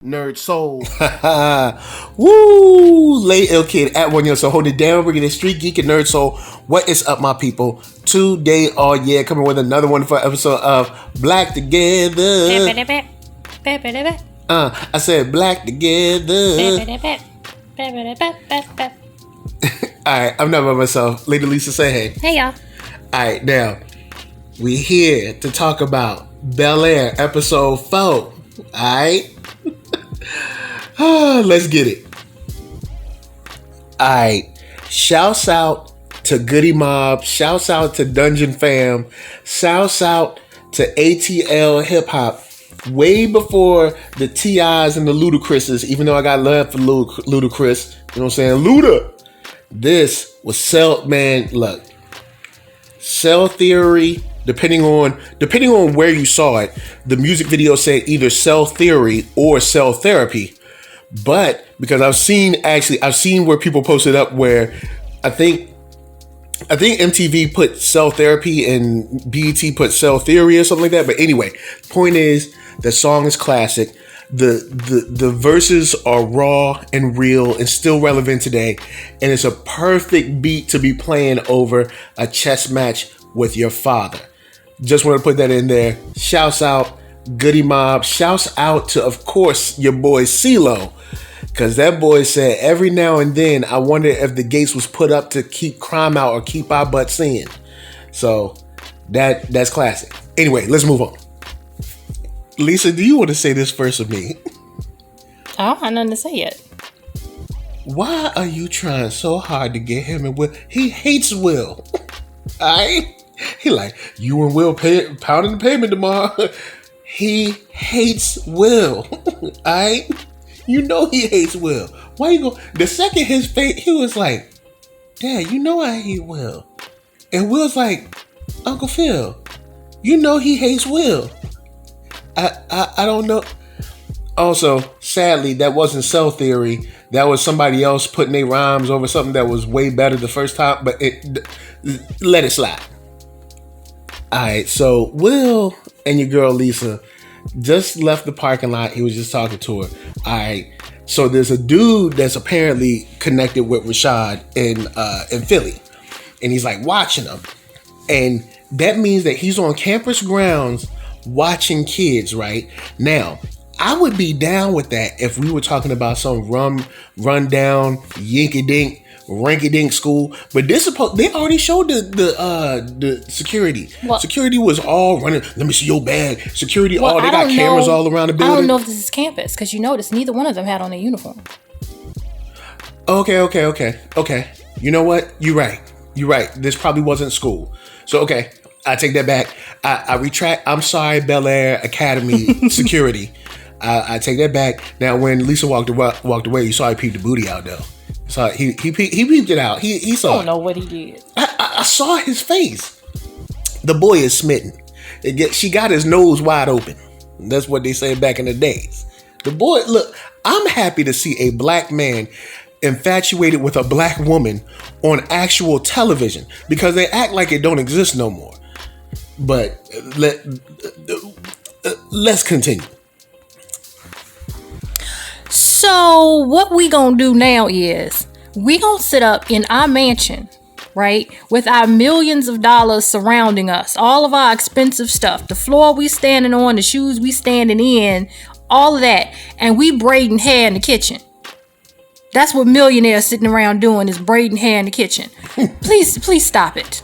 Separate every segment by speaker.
Speaker 1: NERDSoul.
Speaker 2: Woo! Lay Ill Kid at OneYoungsta. Hold it down. We're getting StreetGeek and NERDSoul. What is up, my people? Today, coming with another wonderful episode of BlackTogether. I said BlackTogether. Alright, I'm not by myself. Lady Lisa, say hey.
Speaker 3: Hey, y'all.
Speaker 2: Alright, now, we here to talk about Bel-Air episode 4. Alright? Let's get it. Alright. Shouts out to Goody Mob. Shouts out to Dungeon Fam. Shouts out to ATL Hip Hop. Way before the T.I.s and the Ludacris's, even though I got love for Ludacris. You know what I'm saying? Luda. This was Cell Theory. Depending on where you saw it, the music video said either Cell Theory or Cell Therapy. But because I've seen where people posted up where I think MTV put Cell Therapy and BET put Cell Theory or something like that. But anyway, point is the song is classic. The verses are raw and real and still relevant today, and it's a perfect beat to be playing over a chess match with your father. Just want to put that in there. Shouts out Goody Mob. Shouts out to, of course, your boy CeeLo. Because that boy said every now and then, I wonder if the gates was put up to keep crime out or keep our butts in. So that's classic. Anyway, let's move on. Lisa, do you want to say this first of me?
Speaker 3: I don't have nothing to say yet.
Speaker 2: Why are you trying so hard to get him and Will? He hates Will. Alright? He like, you and Will pounding the pavement tomorrow. He hates Will. Alright? You know he hates Will. Why you go? The second his face, he was like, Dad, you know I hate Will. And Will's like, Uncle Phil, you know he hates Will. I don't know. Also, sadly, that wasn't Cell Theory. That was somebody else putting their rhymes over something that was way better the first time. But let it slide. Alright, so Will and your girl Lisa just left the parking lot. He was just talking to her. Alright, so there's a dude that's apparently connected with Rashad in Philly. And he's like watching them. And that means that he's on campus grounds watching kids, right? Now, I would be down with that if we were talking about some rundown, yinky-dink, rinky-dink school. But they already showed the security. Well, security was all running. Let me see your bag. Security, they got cameras all around the building.
Speaker 3: I don't know if this is campus because you notice neither one of them had on their uniform.
Speaker 2: Okay. You know what? You're right. This probably wasn't school. So, okay. I take that back. I retract. I'm sorry, Bel-Air Academy security. I take that back. Now, when Lisa walked away, you saw he peeped the booty out, though. So he peeped it out. He saw.
Speaker 3: I don't know what he did.
Speaker 2: I saw his face. The boy is smitten. She got his nose wide open. That's what they say back in the days. The boy, look, I'm happy to see a black man infatuated with a black woman on actual television because they act like it don't exist no more. But let's continue.
Speaker 3: So what we gonna do now is we gonna sit up in our mansion, right, with our millions of dollars surrounding us, all of our expensive stuff, the floor we standing on, the shoes we standing in, all of that, and we braiding hair in the kitchen. That's what millionaires sitting around doing, is braiding hair in the kitchen. Please stop it.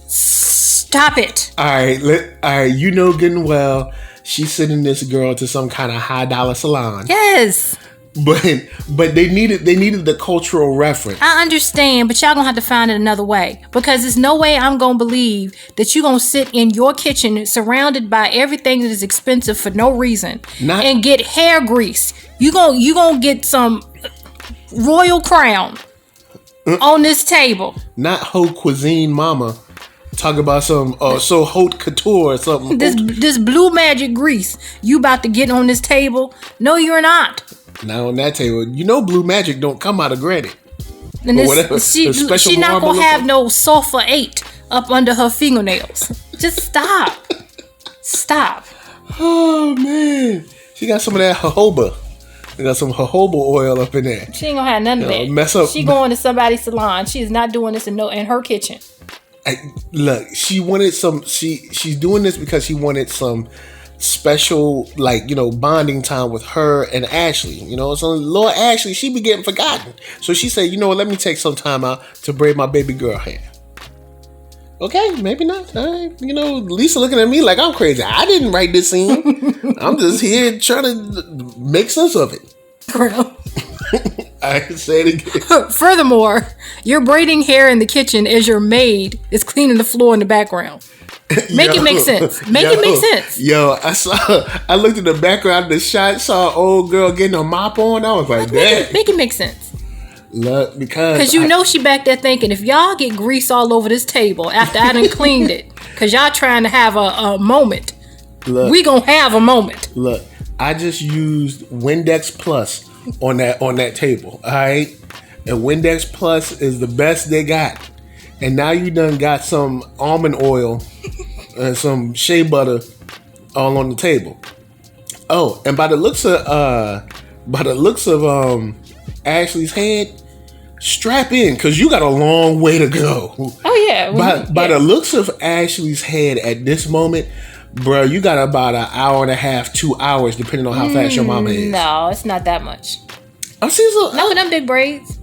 Speaker 3: Stop it.
Speaker 2: All right. You know good and well she's sending this girl to some kind of high dollar salon.
Speaker 3: Yes.
Speaker 2: But they needed the cultural reference.
Speaker 3: I understand, but y'all gonna have to find it another way, because there's no way I'm gonna believe that you gonna sit in your kitchen surrounded by everything that is expensive for no reason and get hair grease. You gonna get some royal crown on this table.
Speaker 2: Not haute cuisine, mama. Talk about some so haute couture or something.
Speaker 3: This blue magic grease you about to get on this table? No, you're not.
Speaker 2: Not on that table. You know blue magic don't come out of granite.
Speaker 3: And she not gonna have no sulfur 8 up under her fingernails. Just stop.
Speaker 2: Oh man, she got some of that jojoba. got some jojoba oil up in there.
Speaker 3: She ain't gonna have none of that.
Speaker 2: Mess up.
Speaker 3: She going to somebody's salon. She is not doing this in her kitchen.
Speaker 2: Look, she wanted some. She's doing this because she wanted some special, like, bonding time with her and Ashley. So little Ashley, she be getting forgotten. So she said, let me take some time out to braid my baby girl hair. Okay, maybe not. Lisa looking at me like I'm crazy. I didn't write this scene. I'm just here trying to make sense of it.
Speaker 3: Girl.
Speaker 2: I say it again.
Speaker 3: Furthermore, you're braiding hair in the kitchen as your maid is cleaning the floor in the background. Make it make sense. Make it make sense.
Speaker 2: Yo, I looked at the background of the shot, saw an old girl getting a mop on. I was like, damn.
Speaker 3: Make it make sense.
Speaker 2: Look, because
Speaker 3: she back there thinking, if y'all get grease all over this table after I done cleaned it, because y'all trying to have a moment, we gonna have a moment.
Speaker 2: Look, I just used Windex Plus on that table, all right? And Windex Plus is the best they got. And now you done got some almond oil and some shea butter all on the table. Oh, and by the looks of Ashley's head, strap in, because you got a long way to go.
Speaker 3: Oh, yeah.
Speaker 2: By the looks of Ashley's head at this moment, bro, you got about an hour and a half, 2 hours, depending on how fast your mama is.
Speaker 3: No, it's not that much.
Speaker 2: I've seen some.
Speaker 3: No, them big braids.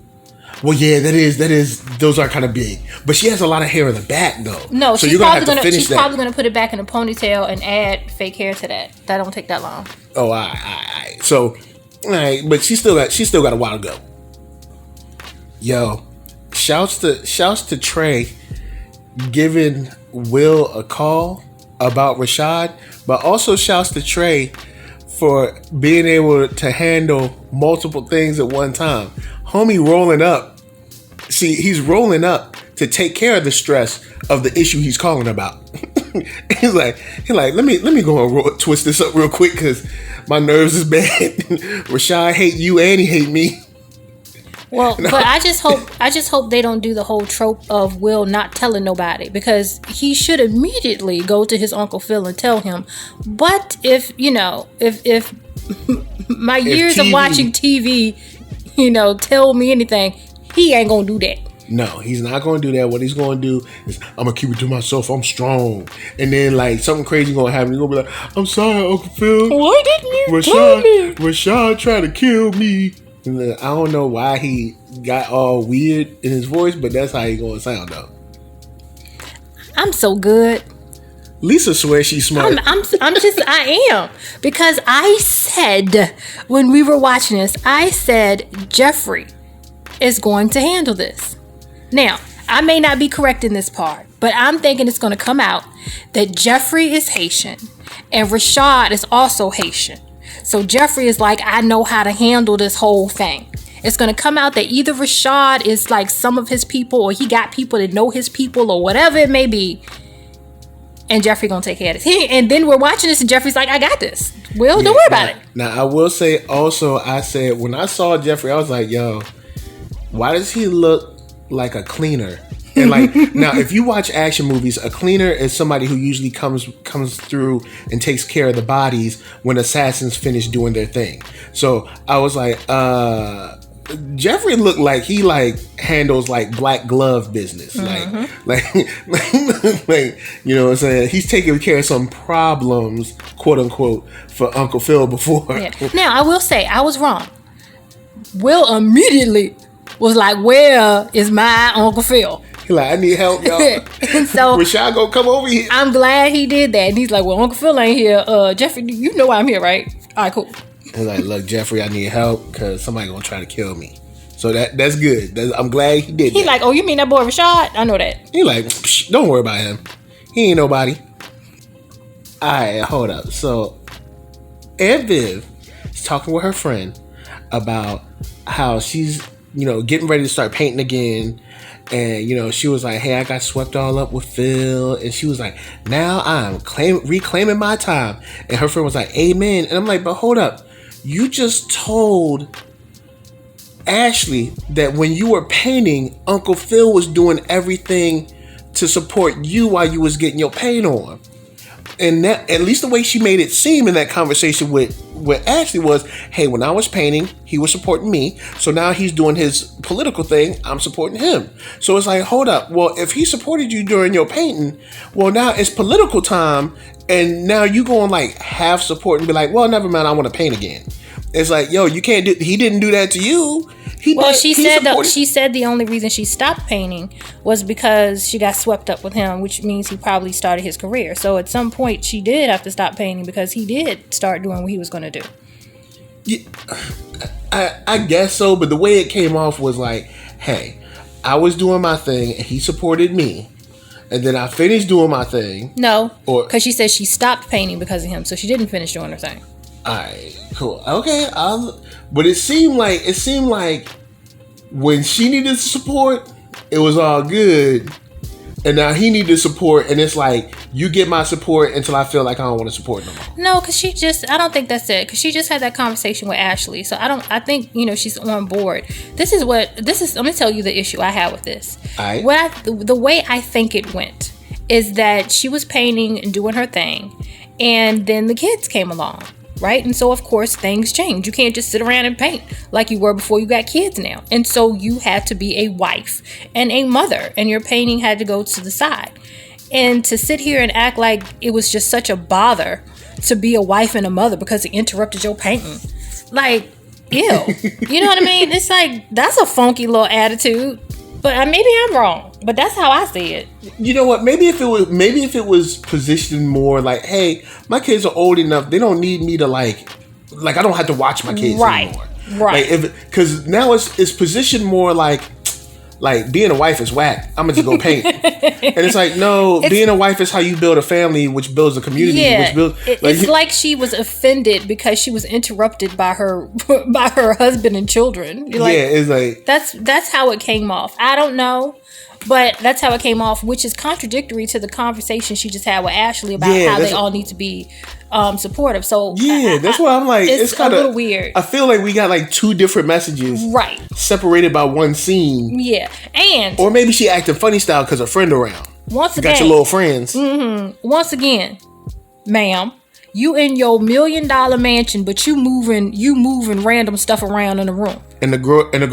Speaker 2: Well, yeah, that is. Those are kind of big, but she has a lot of hair in the back, though.
Speaker 3: No,
Speaker 2: so
Speaker 3: she's probably gonna put it back in a ponytail and add fake hair to that. That don't take that long.
Speaker 2: Oh, all right. So, all right, but she still got a while to go. Yo, shouts to Trey giving Will a call about Rashad, but also shouts to Trey for being able to handle multiple things at one time. Homie rolling up. See, he's rolling up to take care of the stress of the issue he's calling about. he's like, let me go and twist this up real quick because my nerves is bad. Rashad hate you and he hate me.
Speaker 3: Well, but I just hope they don't do the whole trope of Will not telling nobody, because he should immediately go to his Uncle Phil and tell him. But if my years of watching TV, tell me anything, he ain't gonna do that.
Speaker 2: No, he's not gonna do that. What he's gonna do is, I'm gonna keep it to myself. I'm strong. And then like something crazy gonna happen. He's gonna be like, I'm sorry, Uncle Phil.
Speaker 3: Why didn't you tell me?
Speaker 2: Rashad tried to kill me. I don't know why he got all weird in his voice, but that's how he gonna sound though.
Speaker 3: I'm so good.
Speaker 2: Lisa swears she's smart.
Speaker 3: I am, because I said when we were watching this, I said Jeffrey is going to handle this. Now, I may not be correct in this part, but I'm thinking it's going to come out that Jeffrey is Haitian and Rashad is also Haitian. So Jeffrey is like, I know how to handle this whole thing. It's going to come out that either Rashad is like some of his people, or he got people that know his people, or whatever it may be. And Jeffrey going to take care of this. And then we're watching this and Jeffrey's like, I got this. Will, don't worry about it.
Speaker 2: Now, I will say also, I said, when I saw Jeffrey, I was like, yo, why does he look like a cleaner? And like, now, if you watch action movies, a cleaner is somebody who usually comes through and takes care of the bodies when assassins finish doing their thing. So I was like, Jeffrey looked like he like handles like black glove business, like you know what I'm saying. He's taking care of some problems, quote unquote, for Uncle Phil before.
Speaker 3: Yeah. Now I will say I was wrong. Will immediately was like, "Where is my Uncle Phil?"
Speaker 2: He like, I need help, y'all.
Speaker 3: And so
Speaker 2: Rashad gonna come over here.
Speaker 3: I'm glad he did that. And he's like, well, Uncle Phil ain't here. Jeffrey, you know I'm here, right? All right, cool.
Speaker 2: He's like, look, Jeffrey, I need help because somebody gonna try to kill me. So that's good. I'm glad he did.
Speaker 3: He's like, oh, you mean that boy Rashad? I know that.
Speaker 2: He like, don't worry about him. He ain't nobody. All right, hold up. So Aunt Viv is talking with her friend about how she's, getting ready to start painting again. And, she was like, hey, I got swept all up with Phil. And she was like, now I'm reclaiming my time. And her friend was like, amen. And I'm like, but hold up. You just told Ashley that when you were painting, Uncle Phil was doing everything to support you while you was getting your paint on. And that, at least the way she made it seem in that conversation with Ashley was, hey, when I was painting, he was supporting me. So now he's doing his political thing. I'm supporting him. So it's like, hold up. Well, if he supported you during your painting, well, now it's political time. And now you going like half support and be like, well, never mind. I want to paint again. It's like, yo, you can't do. He didn't do that to you.
Speaker 3: She said the only reason she stopped painting was because she got swept up with him, which means he probably started his career. So at some point, she did have to stop painting because he did start doing what he was going to do.
Speaker 2: Yeah, I guess so, but the way it came off was like, hey, I was doing my thing and he supported me. And then I finished doing my thing.
Speaker 3: No, because she said she stopped painting because of him, so she didn't finish doing her thing.
Speaker 2: Alright, cool. Okay, but it seemed like when she needed support, it was all good. And now he needed support, and it's like, you get my support until I feel like I don't want to support no more.
Speaker 3: No, because I don't think that's it. Because she just had that conversation with Ashley. So I think, she's on board. Let me tell you the issue I had with this.
Speaker 2: All right.
Speaker 3: The way I think it went is that she was painting and doing her thing, and then the kids came along. Right? And so, of course, things change. You can't just sit around and paint like you were before you got kids now. And so you had to be a wife and a mother, and your painting had to go to the side. And to sit here and act like it was just such a bother to be a wife and a mother because it interrupted your painting. Like, ew. You know what I mean? It's like, that's a funky little attitude. But maybe I'm wrong, but that's how I see it.
Speaker 2: You know what? Maybe if it was positioned more like, hey, my kids are old enough; they don't need me to like I don't have to watch my kids anymore.
Speaker 3: Right.
Speaker 2: Because now it's positioned more like being a wife is whack. I'm gonna just go paint. And it's like, no, being a wife is how you build a family, which builds a community.
Speaker 3: Yeah,
Speaker 2: which builds,
Speaker 3: it's like she was offended because she was interrupted by her husband and children. Like,
Speaker 2: yeah, it's like
Speaker 3: that's how it came off. I don't know, but that's how it came off, which is contradictory to the conversation she just had with Ashley about how they all need to be supportive. So
Speaker 2: that's why I'm like, it's kind of
Speaker 3: a little weird.
Speaker 2: I feel like we got like two different messages,
Speaker 3: right,
Speaker 2: separated by one scene.
Speaker 3: Yeah,
Speaker 2: or maybe she acting funny style because her friend around.
Speaker 3: Once again,
Speaker 2: got your little friends.
Speaker 3: Mm-hmm. Once again, ma'am, you in your $1 million mansion, but you moving random stuff around in the room.
Speaker 2: In the garage.
Speaker 3: In the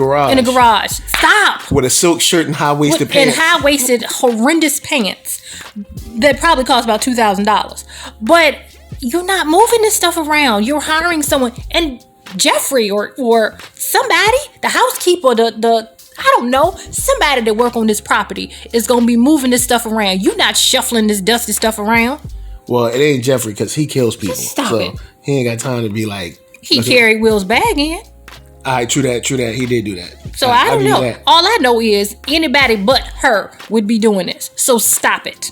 Speaker 3: garage. Stop.
Speaker 2: With a silk shirt and high-waisted pants.
Speaker 3: And high-waisted, horrendous pants that probably cost about $2,000. But you're not moving this stuff around. You're hiring someone, and Jeffrey or somebody, the housekeeper, I don't know, somebody that work on this property is gonna be moving this stuff around. You're not shuffling this dusty stuff around.
Speaker 2: Well, it ain't Jeffrey because he kills people.
Speaker 3: Just stop it.
Speaker 2: He ain't got time to be like.
Speaker 3: He carried Will's bag in.
Speaker 2: Alright, true that. He did do that.
Speaker 3: So I don't know. All I know is anybody but her would be doing this. So stop it.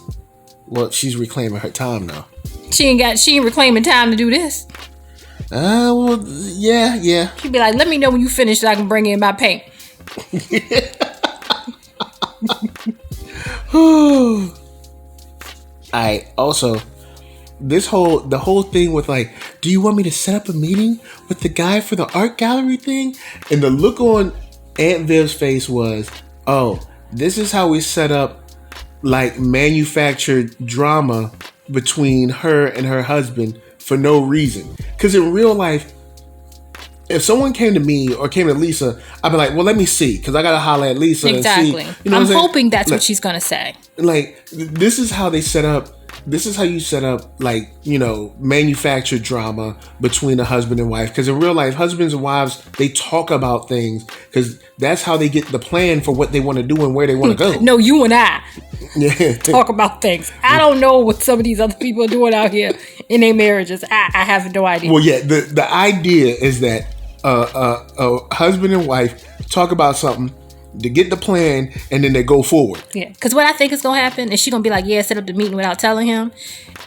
Speaker 2: Well, she's reclaiming her time now.
Speaker 3: She ain't reclaiming time to do this.
Speaker 2: Well, yeah.
Speaker 3: She'd be like, let me know when you finish so I can bring in my paint.
Speaker 2: Alright, also, the whole thing with like, do you want me to set up a meeting with the guy for the art gallery thing? And the look on Aunt Viv's face was, oh, this is how we set up like manufactured drama between her and her husband for no reason. Because in real life, if someone came to me or came to Lisa, I'd be like, well, let me see, because I gotta holler at Lisa.
Speaker 3: Exactly.
Speaker 2: And see. You know
Speaker 3: I'm hoping that's what she's gonna say.
Speaker 2: Like, this is how they set up. This is how you set up, like, manufactured drama between a husband and wife. Because in real life, husbands and wives, they talk about things because that's how they get the plan for what they want to do and where they want to go.
Speaker 3: No, you and I talk about things. I don't know what some of these other people are doing out here in their marriages. I have no idea.
Speaker 2: Well, yeah, the idea is that a husband and wife talk about something to get the plan, and then they go forward. Yeah,
Speaker 3: because what I think is going to happen is she's going to be like, yeah, set up the meeting without telling him.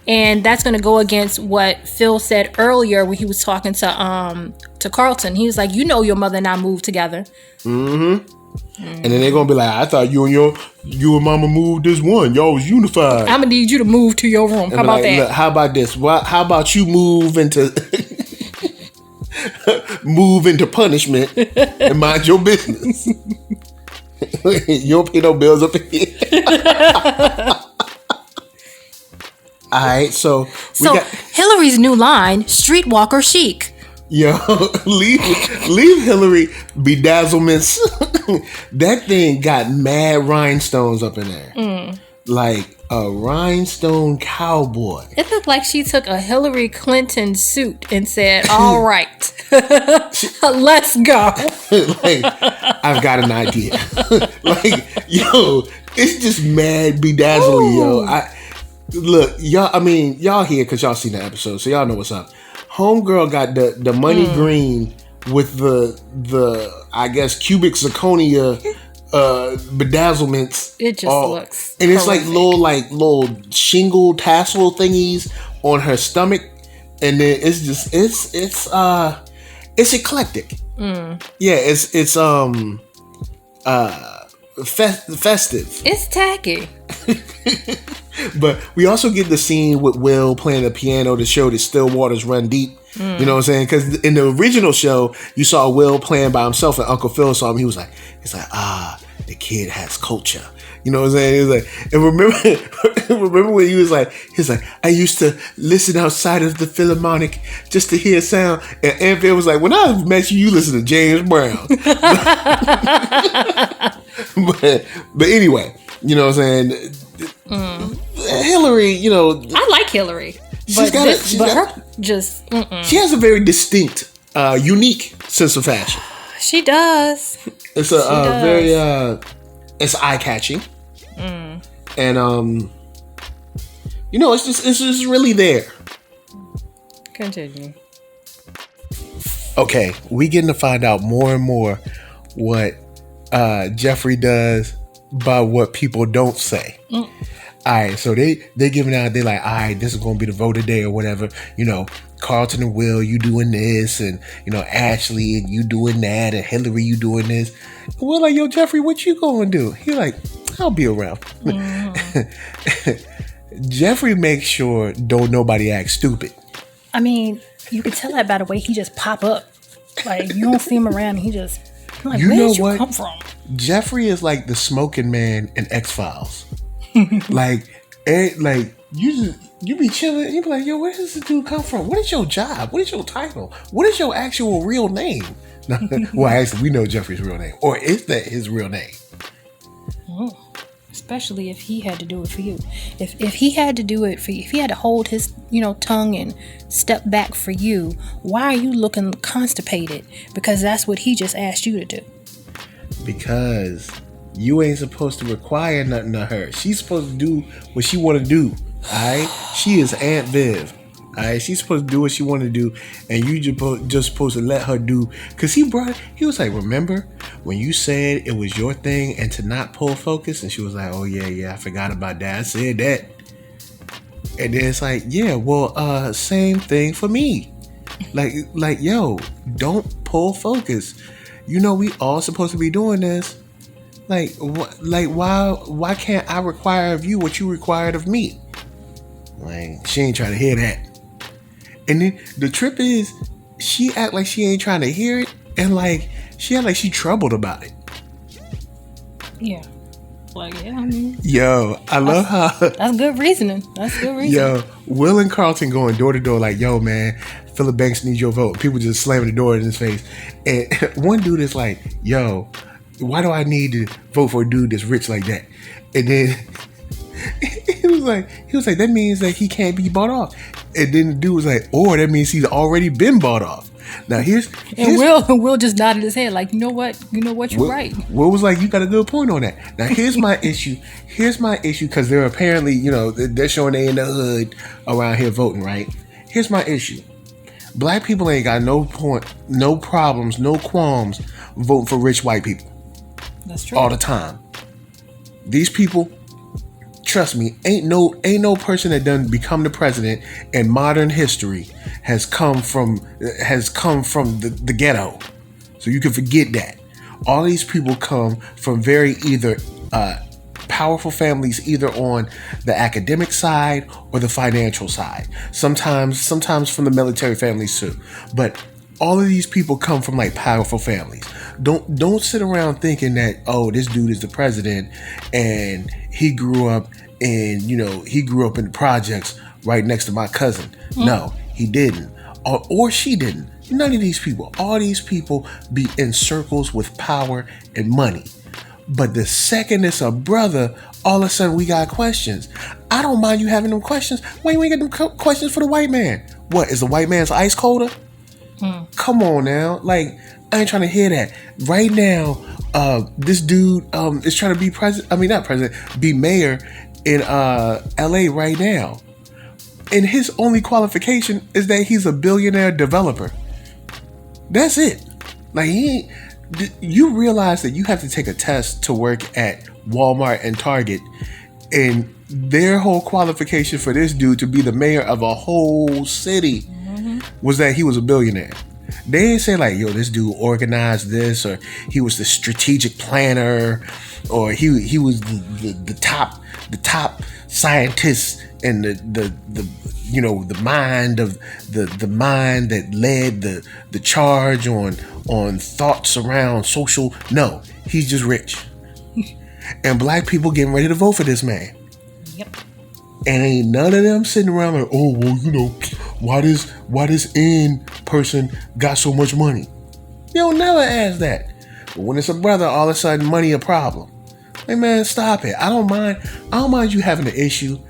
Speaker 3: And that's going to go against what Phil said earlier when he was talking to Carlton. He was like, your mother and I moved together.
Speaker 2: Mm-hmm. And then they're going to be like, I thought you and mama moved as one. Y'all was unified.
Speaker 3: I'm going to need you to move to your room. How about that?
Speaker 2: Look, how about this? How about you move into... move into punishment and mind your business. You don't pay no bills up in here. right, so
Speaker 3: Hillary's new line: streetwalker chic.
Speaker 2: Yo, leave Hillary bedazzlements. That thing got mad rhinestones up in there. Like a rheinestone cowboy.
Speaker 3: It looked like she took a Hillary Clinton suit and said, all right, let's go.
Speaker 2: Like, I've got an idea. Like, yo, it's just mad bedazzling, yo. Look, y'all here because y'all seen the episode, so y'all know what's up. Homegirl got the money green with the I guess cubic zirconia bedazzlements.
Speaker 3: It just looks
Speaker 2: and it's
Speaker 3: horrific.
Speaker 2: little shingle tassel thingies on her stomach, and then it's eclectic. Yeah, it's festive.
Speaker 3: It's tacky.
Speaker 2: But we also get the scene with Will playing the piano to show that still waters run deep. You know what I'm saying? Because in the original show, you saw Will playing by himself, and Uncle Phil saw him. He was like, the kid has culture. You know what I'm saying? He was like, and remember when he was like, I used to listen outside of the Philharmonic just to hear sound. And Aunt Phil was like, when I met you, you listen to James Brown. but anyway, you know what I'm saying? Hillary, you know,
Speaker 3: I like Hillary. She
Speaker 2: has a very distinct, unique sense of fashion.
Speaker 3: She does.
Speaker 2: It's very it's eye catching, and you know, it's just really there.
Speaker 3: Continue.
Speaker 2: Okay, we getting to find out more and more what Jeffrey does by what people don't say. All right, so they giving out. They like, all right, this is gonna be the vote of day or whatever. You know, Carlton and Will, you doing this, and you know, Ashley and you doing that, and Hillary, you doing this. And we're like, yo, Jeffrey, what you gonna do? He like, I'll be around. Jeffrey makes sure don't nobody act stupid.
Speaker 3: I mean, you can tell that by the way he just pop up. Like, you don't see him around. He just like,
Speaker 2: you
Speaker 3: where
Speaker 2: know
Speaker 3: did you
Speaker 2: what?
Speaker 3: come from?
Speaker 2: Jeffrey is like the smoking man in X-Files. Like you be chilling. You be like, yo, where does this dude come from? What is your job? What is your title? What is your actual real name? Well, actually, we know Jeffrey's real name, or is that his real name?
Speaker 3: Especially if he had to do it for you. If he had to do it for you, if he had to hold his tongue and step back for you, why are you looking constipated? Because that's what he just asked you to do.
Speaker 2: Because you ain't supposed to require nothing of her. She's supposed to do what she want to do. Alright? She is Aunt Viv. Alright? She's supposed to do what she want to do, and you just supposed to let her do. Because he was like, remember when you said it was your thing and to not pull focus? And she was like, oh yeah, I forgot about that. I said that. And then it's like, yeah, well, same thing for me. Like, yo, don't pull focus. You know, we all supposed to be doing this. Why can't I require of you what you required of me? Like, she ain't trying to hear that. And then the trip is, she act like she ain't trying to hear it, and like she act like she troubled about it.
Speaker 3: Yeah. Like, yeah, I mean,
Speaker 2: yo, I love how
Speaker 3: that's good reasoning.
Speaker 2: Yo, Will and Carlton going door to door like, yo, man, Philip Banks needs your vote. People just slamming the door in his face. And one dude is like, yo, why do I need to vote for a dude that's rich like that? And then he was like, that means that he can't be bought off. And then the dude was like, or that means he's already been bought off. Now here's
Speaker 3: Will just nodded his head like, you know what, you're right.
Speaker 2: Will was like, you got a good point on that. Now here's my issue because they're apparently, they're showing they in the hood around here voting, right? Here's my issue. Black people ain't got no problems, no qualms voting for rich white people.
Speaker 3: That's true.
Speaker 2: All the time. These people, trust me, ain't no person that done become the president in modern history has come from the ghetto. So you can forget that. All these people come from very either powerful families, either on the academic side or the financial side. Sometimes from the military families too. But all of these people come from like powerful families. Don't sit around thinking that, oh, this dude is the president and he grew up in the projects right next to my cousin. No, he didn't. Or she didn't. None of these people. All these people be in circles with power and money. But the second it's a brother, all of a sudden we got questions. I don't mind you having them questions. Why you ain't got them questions for the white man? What, is the white man's ice colder? Come on now. Like, I ain't trying to hear that. Right now, this dude is trying to be be mayor in LA right now. And his only qualification is that he's a billionaire developer. That's it. Like, you realize that you have to take a test to work at Walmart and Target, and their whole qualification for this dude to be the mayor of a whole city was that he was a billionaire. They didn't say like, yo, this dude organized this, or he was the strategic planner, or he was the top scientist and the mind that led the charge on thoughts around social. No, he's just rich. And black people getting ready to vote for this man.
Speaker 3: Yep.
Speaker 2: And ain't none of them sitting around like, oh, well, why this N person got so much money? You don't never ask that. But when it's a brother, all of a sudden money a problem. Hey man, stop it. I don't mind you having an issue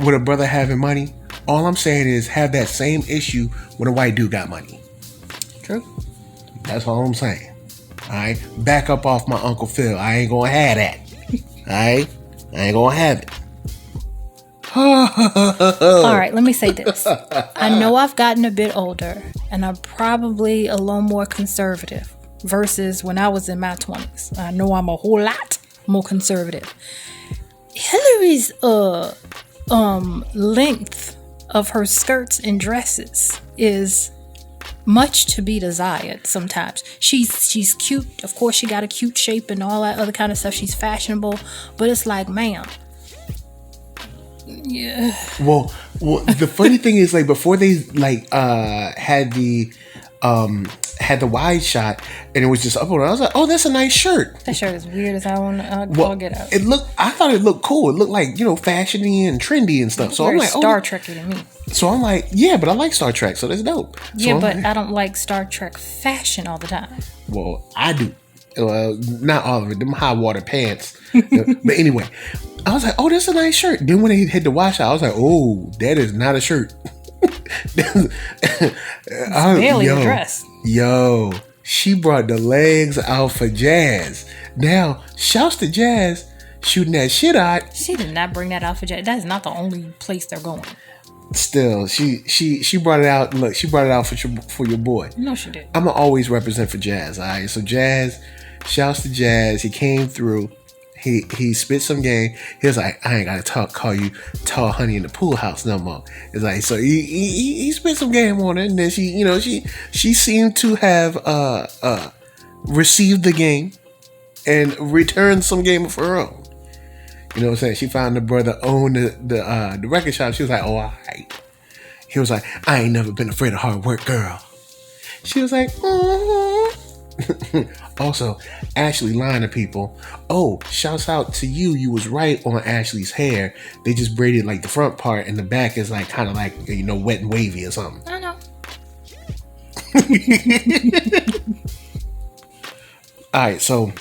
Speaker 2: with a brother having money. All I'm saying is have that same issue when a white dude got money.
Speaker 3: True.
Speaker 2: That's all I'm saying. Alright? Back up off my Uncle Phil. I ain't gonna have that. Alright? I ain't gonna have it.
Speaker 3: All right, let me say this. I know I've gotten a bit older, and I'm probably a little more conservative versus when I was in my 20s. I know I'm a whole lot more conservative. Hillary's length of her skirts and dresses is much to be desired sometimes. She's cute. Of course, she got a cute shape and all that other kind of stuff. She's fashionable, but it's like, ma'am. Yeah.
Speaker 2: Well, the funny thing is, like, before they had the wide shot and it was just up on it, I was like, oh, that's a nice shirt.
Speaker 3: That shirt is weird as I want to get out.
Speaker 2: I thought it looked cool. It looked like, fashiony and trendy and stuff. So I'm like,
Speaker 3: Star Trek-y to me.
Speaker 2: So I'm like, yeah, but I like Star Trek, so that's dope.
Speaker 3: Yeah, but I don't like Star Trek fashion all the time.
Speaker 2: Well, I do. Not all of it. Them high water pants. But anyway, I was like, oh, that's a nice shirt. Then when they hit the wash out, I was like, oh, that is not a shirt.
Speaker 3: It's barely a dress.
Speaker 2: Yo, she brought the legs out for Jazz. Now, shouts to Jazz shooting that shit out.
Speaker 3: She did not bring that out for Jazz. That is not the only place they're going.
Speaker 2: Still, she brought it out. Look, she brought it out for your boy.
Speaker 3: No, she did.
Speaker 2: I'ma always represent for Jazz. All right, so Jazz, shouts to Jazz. He came through. He spit some game. He was like, I ain't gotta call you tall honey in the pool house no more. It's like, so he spit some game on it, and then she seemed to have received the game and returned some game of her own. You know what I'm saying? She found the brother owned the record shop. She was like, oh, all right. He was like, I ain't never been afraid of hard work, girl. She was like, Also, Ashley lying to people. Oh, shouts out to you. You was right on Ashley's hair. They just braided like the front part and the back is like kind of like, wet and wavy or something.
Speaker 3: I know.
Speaker 2: All right, so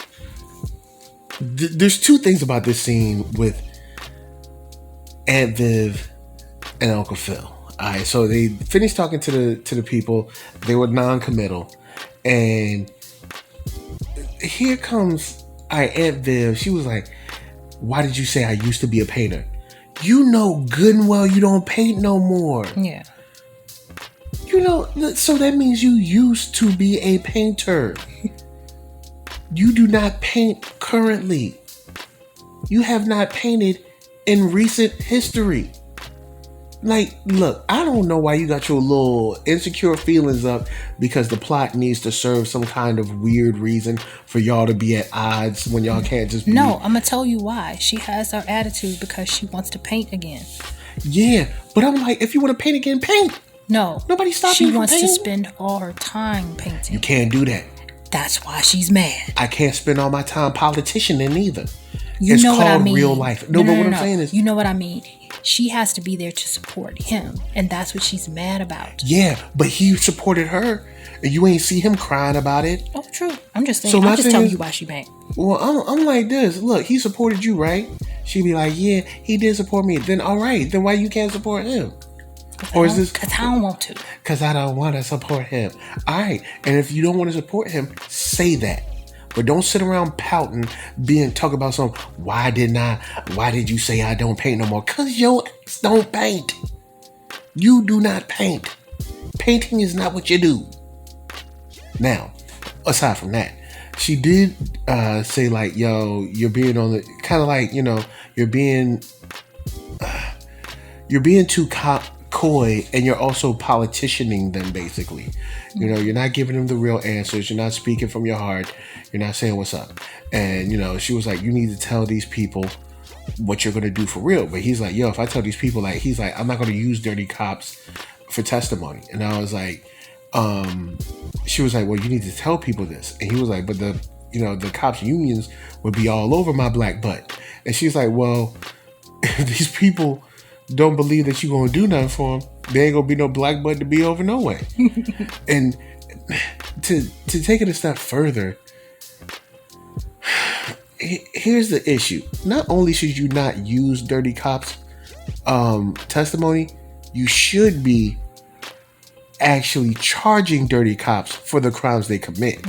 Speaker 2: there's two things about this scene with Aunt Viv and Uncle Phil. All right, so they finished talking to the people. They were non-committal, and here comes Aunt Viv. She was like, "Why did you say I used to be a painter? You know good and well you don't paint no more."
Speaker 3: Yeah.
Speaker 2: So that means you used to be a painter. You do not paint currently. You have not painted in recent history. Like, look, I don't know why you got your little insecure feelings up because the plot needs to serve some kind of weird reason for y'all to be at odds when y'all can't just be.
Speaker 3: No, I'm going to tell you why. She has her attitude because she wants to paint again.
Speaker 2: Yeah, but I'm like, if you want to paint again, paint.
Speaker 3: No.
Speaker 2: Nobody stopped you from painting.
Speaker 3: She wants to spend all her time painting.
Speaker 2: You can't do that.
Speaker 3: That's why she's mad.
Speaker 2: I can't spend all my time politicianing either.
Speaker 3: It's
Speaker 2: called
Speaker 3: what I mean.
Speaker 2: Real life. No, but what I'm saying is,
Speaker 3: you know what I mean. she has to be there to support him, and that's what she's mad about.
Speaker 2: Yeah, but he supported her, and you ain't see him crying about it.
Speaker 3: Oh, true. I'm just saying. I'm just telling you why she mad.
Speaker 2: Well, I'm like this. Look, he supported you, right? She'd be like, yeah, he did support me. Then all right, then why you can't support him? Or is this
Speaker 3: because I don't want to?
Speaker 2: Because I don't want to support him. All right, and if you don't want to support him, say that. But don't sit around pouting, talk about something. Why did you say I don't paint no more? Because your ass don't paint. You do not paint. Painting is not what you do. Now, aside from that, she did say like, yo, you're being on the, kind of like, you know, you're being too coy, and you're also politicianing them, basically. You know, you're not giving them the real answers. You're not speaking from your heart. You're not saying what's up. And, you know, she was like, you need to tell these people what you're going to do for real. But he's like, yo, if I tell these people, like, he's like, I'm not going to use dirty cops for testimony. And I was like, she was like, well, you need to tell people this. And he was like, but the cops unions would be all over my black butt. And she's like, well, if these people don't believe that you're going to do nothing for them, there ain't going to be no black butt to be over no way. And to take it a step further, here's the issue. Not only should you not use dirty cops testimony, you should be actually charging dirty cops for the crimes they commit.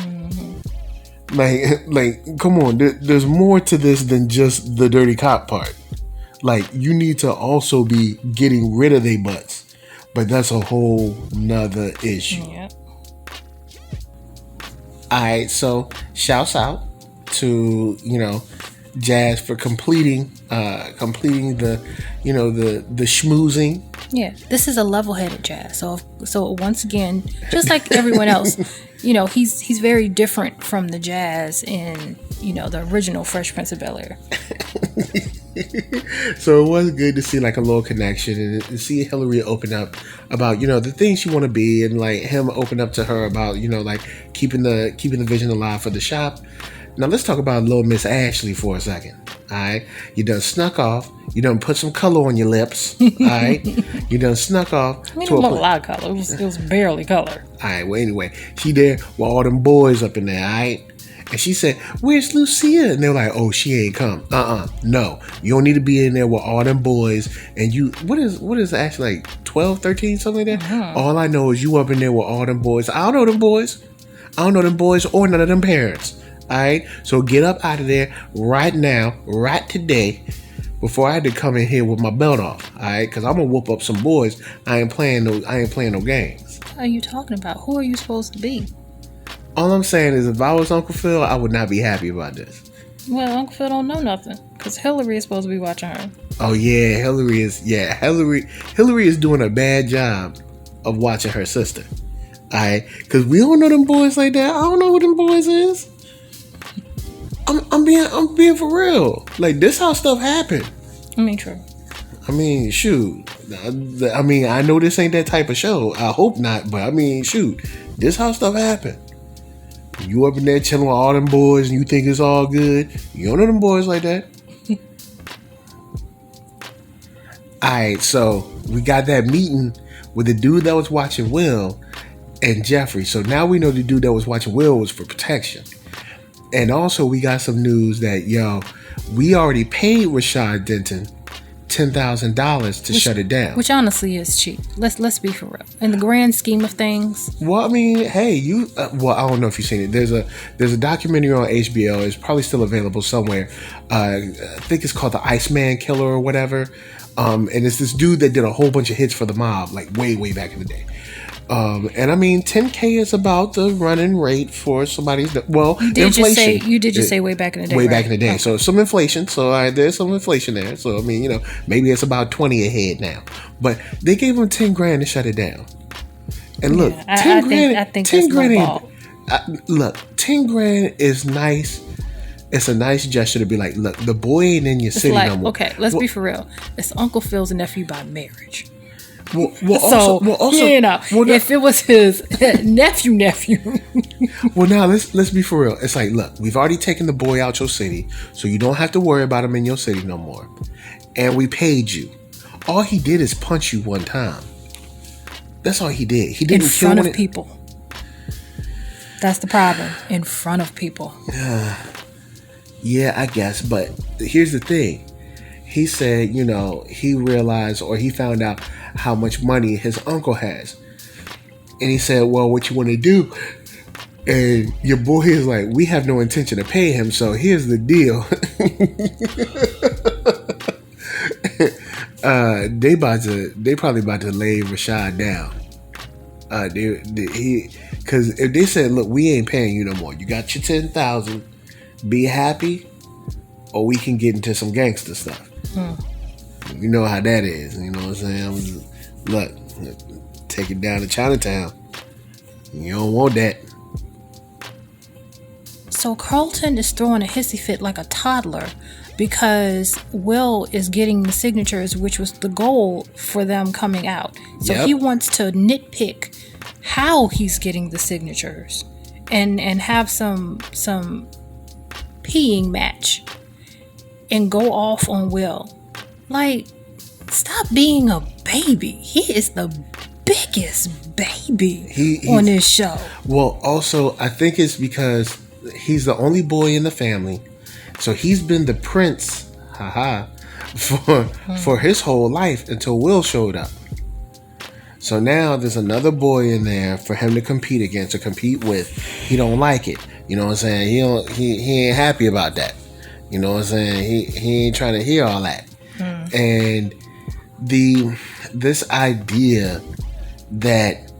Speaker 2: Like, come on, there's more to this than just the dirty cop part. Like, you need to also be getting rid of their butts. But that's a whole nother issue.
Speaker 3: Yep.
Speaker 2: Alright, so shouts out to, you know, Jazz for completing the, you know, the schmoozing.
Speaker 3: Yeah, this is a level-headed Jazz. So once again, just like everyone else, you know, he's very different from the Jazz in, you know, the original Fresh Prince of Bel-Air.
Speaker 2: So it was good to see like a little connection and to see Hillary open up about, you know, the things she want to be, and like him open up to her about, you know, like keeping the vision alive for the shop. Now let's talk about little Miss Ashley for a second. All right, you done snuck off. You done put some color on your lips. All right, you done snuck off.
Speaker 3: I mean, it wasn't a lot of color. It was barely color.
Speaker 2: All right. Well, anyway, she there with all them boys up in there. All right. And she said, where's Lucia? And they're like, oh, she ain't come. No. You don't need to be in there with all them boys. And you, what is actually like 12, 13, something like that? Uh-huh. All I know is you up in there with all them boys. I don't know them boys. I don't know them boys or none of them parents. All right. So get up out of there right now, right today, before I had to come in here with my belt off. All right. Because I'm going to whoop up some boys. I ain't playing no games.
Speaker 3: What are you talking about? Who are you supposed to be?
Speaker 2: All I'm saying is if I was Uncle Phil, I would not be happy about this.
Speaker 3: Well, Uncle Phil don't know nothing because Hillary is supposed to be watching her.
Speaker 2: Oh, yeah. Hillary is doing a bad job of watching her sister. All right? Because we don't know them boys like that. I don't know who them boys is. I'm being for real. Like, this how stuff happen.
Speaker 3: I mean, true.
Speaker 2: I mean, shoot. I mean, I know this ain't that type of show. I hope not. But, I mean, shoot. This how stuff happen. You up in there chilling with all them boys and you think it's all good. You don't know them boys like that. Alright, so we got that meeting with the dude that was watching Will and Jeffrey. So now we know the dude that was watching Will was for protection. And also we got some news that, we already paid Rashad Denton $10,000 to shut it down. Which
Speaker 3: honestly is cheap. Let's be for real. In the grand scheme of things.
Speaker 2: Well, I mean, hey, I don't know if you've seen it. There's a documentary on HBO. It's probably still available somewhere. I think it's called The Iceman Killer or whatever. And it's this dude that did a whole bunch of hits for the mob, like way back in the day. And I mean, $10K is about the running rate for somebody's. Well, inflation.
Speaker 3: You did just say way back in the day.
Speaker 2: Way back in the day. Okay. So some inflation. So there's some inflation there. So I mean, maybe it's about 20 a head now. But they gave him $10,000 to shut it down. And look, $10,000. I think $10,000. Look, $10,000 is nice. It's a nice gesture to be like, look, the boy ain't in your city no more.
Speaker 3: Okay, let's be for real. It's Uncle Phil's nephew by marriage.
Speaker 2: If
Speaker 3: it was his nephew.
Speaker 2: Well, now let's be for real. It's like, look, we've already taken the boy out your city, so you don't have to worry about him in your city no more. And we paid you. all he did is punch you one time. That's all he did. He didn't
Speaker 3: in front of people. That's the problem. In front of people.
Speaker 2: Yeah, I guess. But here's the thing. He said, he realized or he found out how much money his uncle has. And he said, well, what you want to do? And your boy is like, we have no intention to pay him. So here's the deal. They probably about to lay Rashad down. Because if they said, look, we ain't paying you no more. You got your 10,000. Be happy, or we can get into some gangster stuff. You know how that is. You know what I'm saying? Look, take it down to Chinatown. You don't want that.
Speaker 3: So Carlton is throwing a hissy fit like a toddler because Will is getting the signatures, which was the goal for them coming out. So he wants to nitpick how he's getting the signatures and have some peeing match and go off on Will. Like, stop being a baby. He is the biggest baby on this show.
Speaker 2: Well, also, I think it's because he's the only boy in the family. So he's been the prince, for his whole life until Will showed up. So now there's another boy in there for him to compete against or compete with. He don't like it. You know what I'm saying? He ain't happy about that. You know what I'm saying? He ain't trying to hear all that. And this idea that,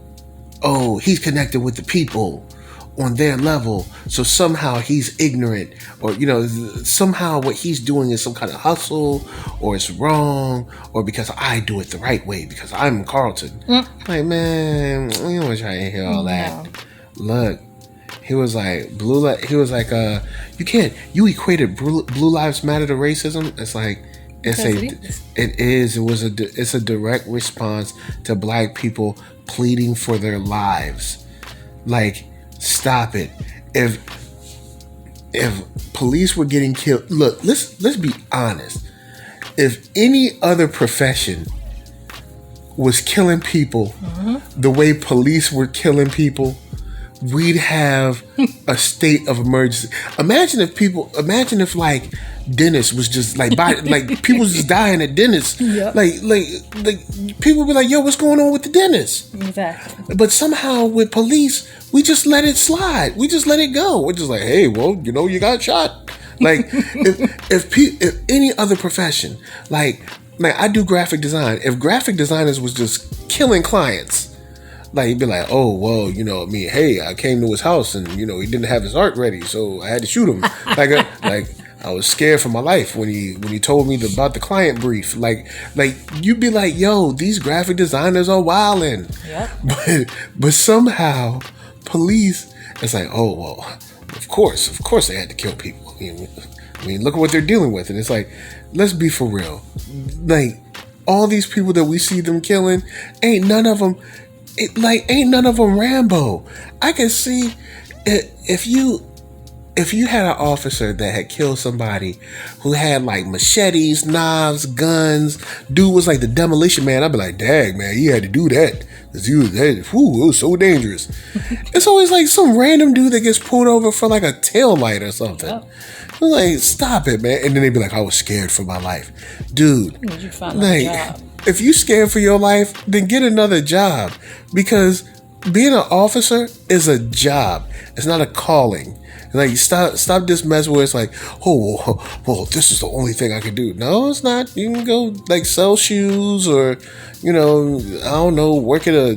Speaker 2: oh, he's connected with the people on their level, so somehow he's ignorant, or somehow what he's doing is some kind of hustle, or it's wrong, or because I do it the right way because I'm Carlton. Like, man, you don't try to hear all that. Look, he was like you equated Blue Lives Matter to racism. It's like it's a direct response to black people pleading for their lives. Like, stop it. If police were getting killed, look, let's be honest. If any other profession was killing people the way police were killing people, we'd have a state of emergency. Imagine if like dentists was just like people was just dying at dentists. Yep. Like people be like, yo, what's going on with the dentist?
Speaker 3: Exactly.
Speaker 2: But somehow with police, we just let it slide. We just let it go. We're just like, hey, well, you got shot. Like if any other profession, like I do graphic design. If graphic designers was just killing clients, like, you'd be like, oh, well, hey, I came to his house and, he didn't have his art ready, so I had to shoot him. like I was scared for my life when he told me about the client brief. Like you'd be like, yo, these graphic designers are wildin'. Yep. But somehow police, it's like, oh, well, of course they had to kill people. I mean, look at what they're dealing with. And it's like, let's be for real. Like, all these people that we see them killing, ain't none of them Rambo. I can see if you had an officer that had killed somebody who had like machetes, knives, guns, dude was like the Demolition Man, I'd be like, dang, man, you had to do that because it was so dangerous. It's always like some random dude that gets pulled over for like a tail light or something. Yep. I'm like, stop it, man. And then they'd be like, I was scared for my life. Dude,
Speaker 3: you find a job.
Speaker 2: If you scared for your life, then get another job, because being an officer is a job. It's not a calling. Like, stop this mess where it's like, oh, well, this is the only thing I can do. No, it's not. You can go like sell shoes, or I don't know, work at a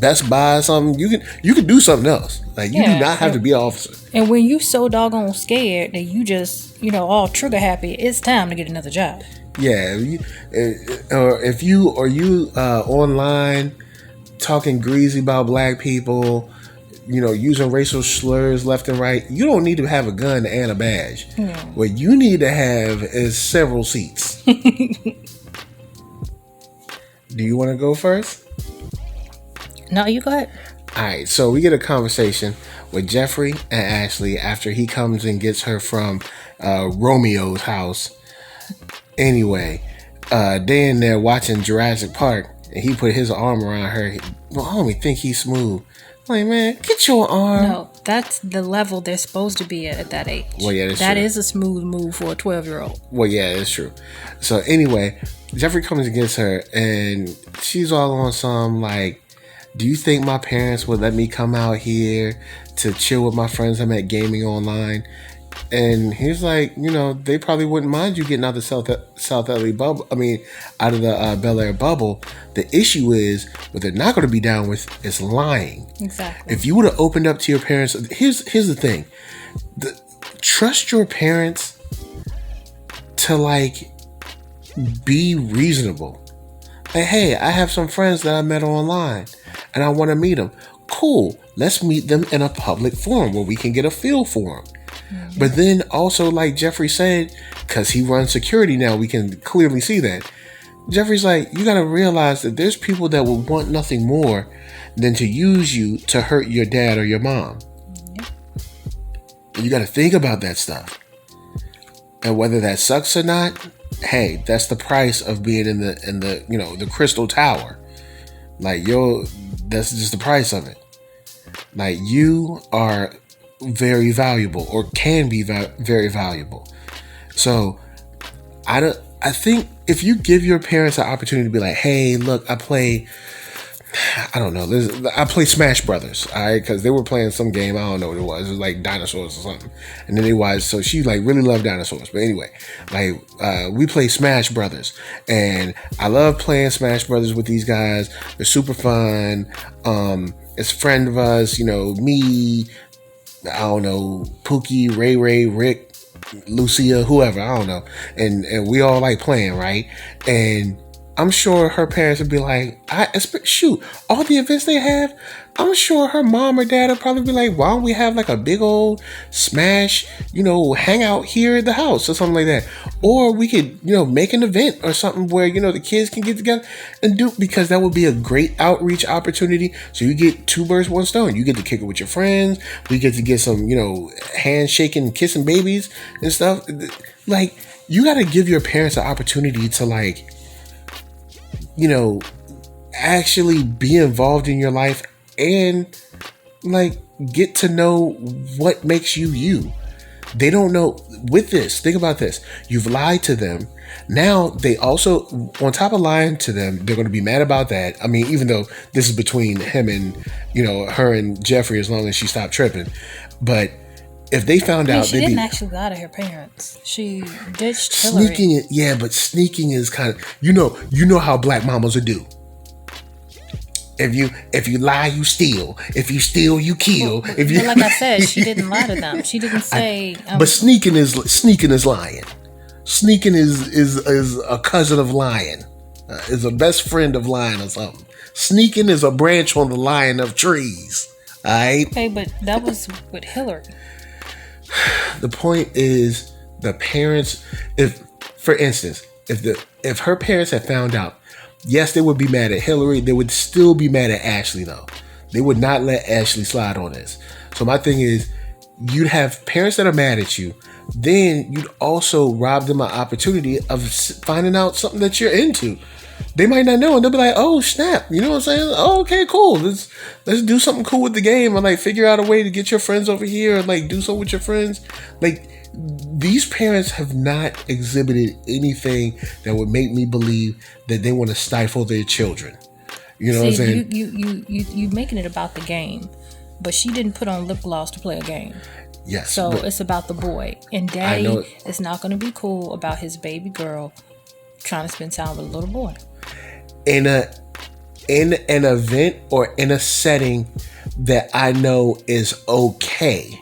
Speaker 2: Best Buy or something. You can do something else. Like, you do not have to be an officer.
Speaker 3: And when you so doggone scared that you just all trigger happy, it's time to get another job.
Speaker 2: Yeah, if you online talking greasy about black people, using racial slurs left and right, you don't need to have a gun and a badge. What you need to have is several seats. Do you want to go first?
Speaker 3: No, you go ahead.
Speaker 2: All right, so we get a conversation with Jeffrey and Ashley after he comes and gets her from Romeo's house. Anyway, they in there watching Jurassic Park, and he put his arm around her. Well, I don't even think he's smooth. I'm like, man, get your arm.
Speaker 3: No, that's the level they're supposed to be at that age.
Speaker 2: Well, yeah,
Speaker 3: that
Speaker 2: true.
Speaker 3: is a smooth move for a 12-year-old.
Speaker 2: Well, yeah, that's true. So anyway, Jeffrey comes against her, and she's all on some like, do you think my parents would let me come out here to chill with my friends I'm at gaming online? And he's like, they probably wouldn't mind you getting out of the South LA bubble. I mean, out of the Bel-Air bubble. The issue is, what they're not going to be down with is lying.
Speaker 3: Exactly.
Speaker 2: If you would have opened up to your parents, here's the thing. Trust your parents to like be reasonable. Like, hey, I have some friends that I met online and I want to meet them. Cool. Let's meet them in a public forum where we can get a feel for them. Mm-hmm. But then also, like Jeffrey said, because he runs security now, we can clearly see that. Jeffrey's like, you got to realize that there's people that will want nothing more than to use you to hurt your dad or your mom. Mm-hmm. And you got to think about that stuff. And whether that sucks or not, hey, that's the price of being in the the Crystal Tower. Like, that's just the price of it. Like, you are very valuable, or can be very valuable. So I think if you give your parents an opportunity to be like, hey, look, I play Smash Brothers, all right, because they were playing some game, I don't know what it was like dinosaurs or something, and then so she like really loved dinosaurs. But anyway, like we play Smash Brothers, and I love playing Smash Brothers with these guys. They're super fun. It's a friend of us, me, I don't know, Pookie, Ray, Rick, Lucia, whoever, I don't know. And we all like playing, right? And I'm sure her parents would be like, shoot, all the events they have, I'm sure her mom or dad would probably be like, why don't we have like a big old Smash, hangout here at the house or something like that. Or we could, make an event or something where, the kids can get together and do, because that would be a great outreach opportunity. So you get two birds, one stone. You get to kick it with your friends. We get to get some, handshaking, kissing babies and stuff. Like, you got to give your parents an opportunity to like, actually be involved in your life and like get to know what makes you you. They don't know. With this, think about this. You've lied to them. Now they also, on top of lying to them, they're going to be mad about that. I mean, even though this is between him and, her and Jeffrey, as long as she stopped tripping. But if they found out,
Speaker 3: she didn't actually lie to her parents. She ditched Hillary.
Speaker 2: Sneaking it, yeah, but sneaking is kind of, you know how black mamas will do. If you lie, you steal. If you steal, you kill.
Speaker 3: But like I said, she didn't lie to them. She didn't say.
Speaker 2: But sneaking is lying. Sneaking is a cousin of lying. Is a best friend of lying or something. Sneaking is a branch on the line of trees. All right.
Speaker 3: Okay, but that was with Hillary.
Speaker 2: The point is, the parents. For instance, if her parents had found out. Yes, they would be mad at Hillary. They would still be mad at Ashley, though. They would not let Ashley slide on this. So my thing is, you'd have parents that are mad at you. Then you'd also rob them an opportunity of finding out something that you're into. They might not know, and they'll be like, "Oh snap!" You know what I'm saying? Oh, okay, cool. Let's do something cool with the game, or like figure out a way to get your friends over here, or like do something with your friends. Like, these parents have not exhibited anything that would make me believe that they want to stifle their children. You know what I'm saying?
Speaker 3: You making it about the game, but she didn't put on lip gloss to play a game.
Speaker 2: Yes.
Speaker 3: So it's about the boy, and Daddy is not going to be cool about his baby girl trying to spend time with a little boy.
Speaker 2: In an event or in a setting that I know is okay,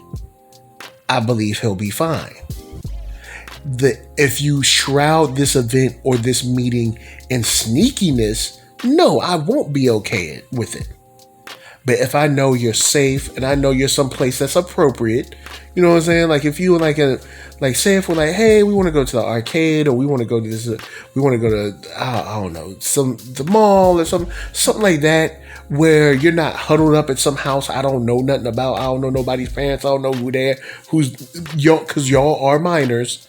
Speaker 2: I believe he'll be fine. If you shroud this event or this meeting in sneakiness, no, I won't be okay with it. But if I know you're safe and I know you're someplace that's appropriate, you know what I'm saying? Like if you were say if we're like, hey, we want to go to the arcade, or we want to go to this, we want to go to, I don't know, the mall or something like that, where you're not huddled up at some house I don't know nothing about. I don't know nobody's parents. I don't know who's y'all, because y'all are minors.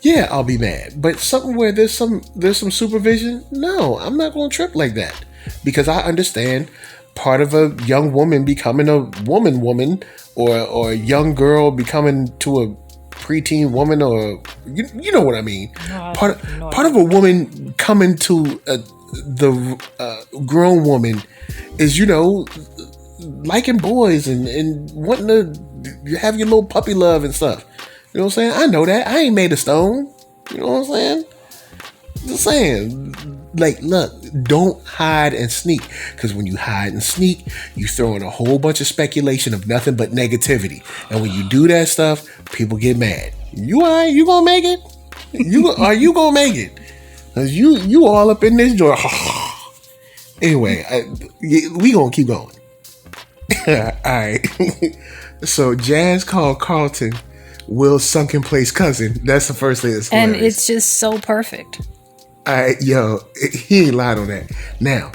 Speaker 2: yeah, I'll be mad. But something where there's some supervision, no, I'm not going to trip like that, because I understand part of a young woman becoming a woman, or a young girl becoming to a preteen woman, or you know what I mean.
Speaker 3: No,
Speaker 2: part of a woman coming to the grown woman is, you know, liking boys and wanting to have your little puppy love and stuff. You know what I'm saying? I know that. I ain't made of stone. You know what I'm saying? Just saying. Like, look, don't hide and sneak. Because when you hide and sneak, you throw in a whole bunch of speculation of nothing but negativity. And when you do that stuff, people get mad. You all right? You gonna make it? Are you gonna make it? Because you all up in this joint. Anyway, we gonna keep going. All right. So Jazz called Carlton Will's sunken place cousin. That's the first thing that's hilarious.
Speaker 3: And it's just so perfect.
Speaker 2: Yo, he ain't lied on that. Now,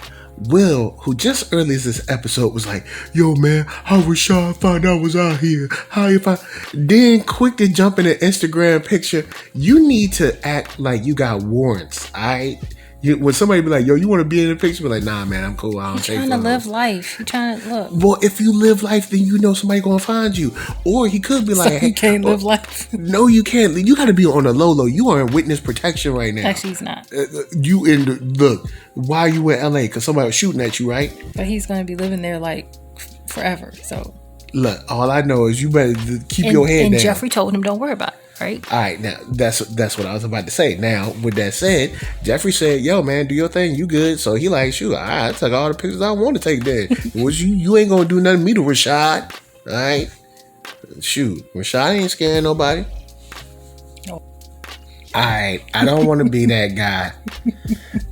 Speaker 2: Will, who just earlier this episode was like, yo, man, how Rashad found out I was out here? How you find... Then quick to jump in an Instagram picture. You need to act like you got warrants, all right? When somebody be like, yo, you want to be in the picture? Be like, nah, man, I'm cool. I don't take
Speaker 3: You're trying to live life. You're trying to look.
Speaker 2: Well, if you live life, then you know somebody going to find you. Or he could be like,
Speaker 3: so you can't live life.
Speaker 2: No, you can't. You got to be on the low. You are in witness protection right now.
Speaker 3: Actually, he's not.
Speaker 2: You in the... Look, why are you in LA? Because somebody was shooting at you, right?
Speaker 3: But he's going to be living there like forever, so...
Speaker 2: Look, all I know is you better keep your head down.
Speaker 3: And Jeffrey told him, don't worry about it. Right.
Speaker 2: All right, now that's what I was about to say. Now, with that said, Jeffrey said, "Yo, man, do your thing. You good?" So he like, "Shoot, I took all the pictures I want to take. There, was you ain't gonna do nothing to me to Rashad. All right, shoot, Rashad ain't scaring nobody.
Speaker 3: No.
Speaker 2: All right, I don't want to be that guy,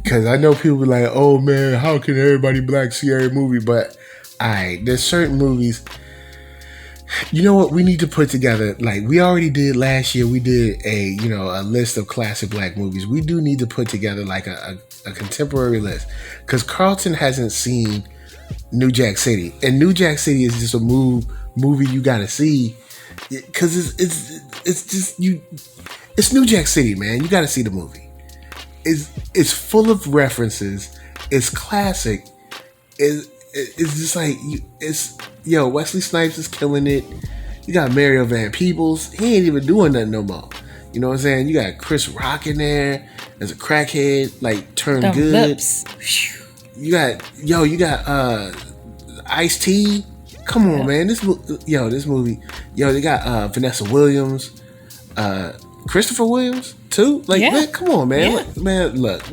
Speaker 2: because I know people be like, "Oh man, how can everybody black see every movie?" But all right, there's certain movies. You know what we need to put together? Like we already did last year, we did a list of classic black movies. We do need to put together like a contemporary list, because Carlton hasn't seen New Jack City, and New Jack City is just a movie you got to see, because it's New Jack City, man. You got to see the movie. It's full of references. It's classic. It's just like Wesley Snipes is killing it. You got Mario Van Peebles. He ain't even doing nothing no more. You know what I'm saying? You got Chris Rock in there as a crackhead, like turned
Speaker 3: Them
Speaker 2: good.
Speaker 3: Lips.
Speaker 2: You got Ice-T. Come on, man. This movie. They got Vanessa Williams, Christopher Williams too. Like, man, come on, man.
Speaker 3: Yeah.
Speaker 2: Man, look,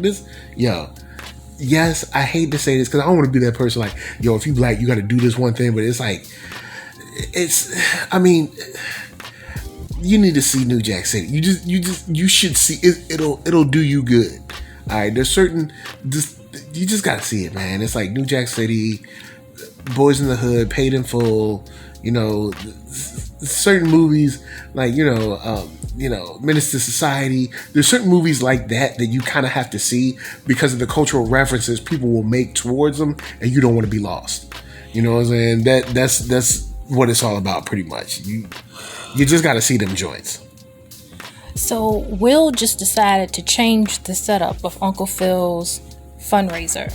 Speaker 2: yes, I hate to say this because I don't want to be that person like, yo, if you black, you got to do this one thing. But it's like, you need to see New Jack City. You should see it. It'll do you good. All right, there's certain, you just got to see it, man. It's like New Jack City, Boys in the Hood, Paid in Full, certain movies like, Menace to Society. There's certain movies like that you kind of have to see because of the cultural references people will make towards them, and you don't want to be lost. You know what I'm saying? That's what it's all about, pretty much. You just got to see them joints.
Speaker 3: So Will just decided to change the setup of Uncle Phil's fundraiser,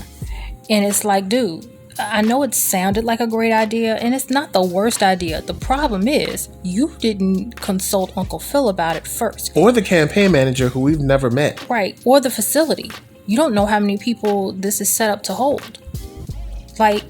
Speaker 3: and it's like, dude, I know it sounded like a great idea, and it's not the worst idea. The problem is, you didn't consult Uncle Phil about it first.
Speaker 2: Or the campaign manager who we've never met.
Speaker 3: Right. Or the facility. You don't know how many people this is set up to hold. Like,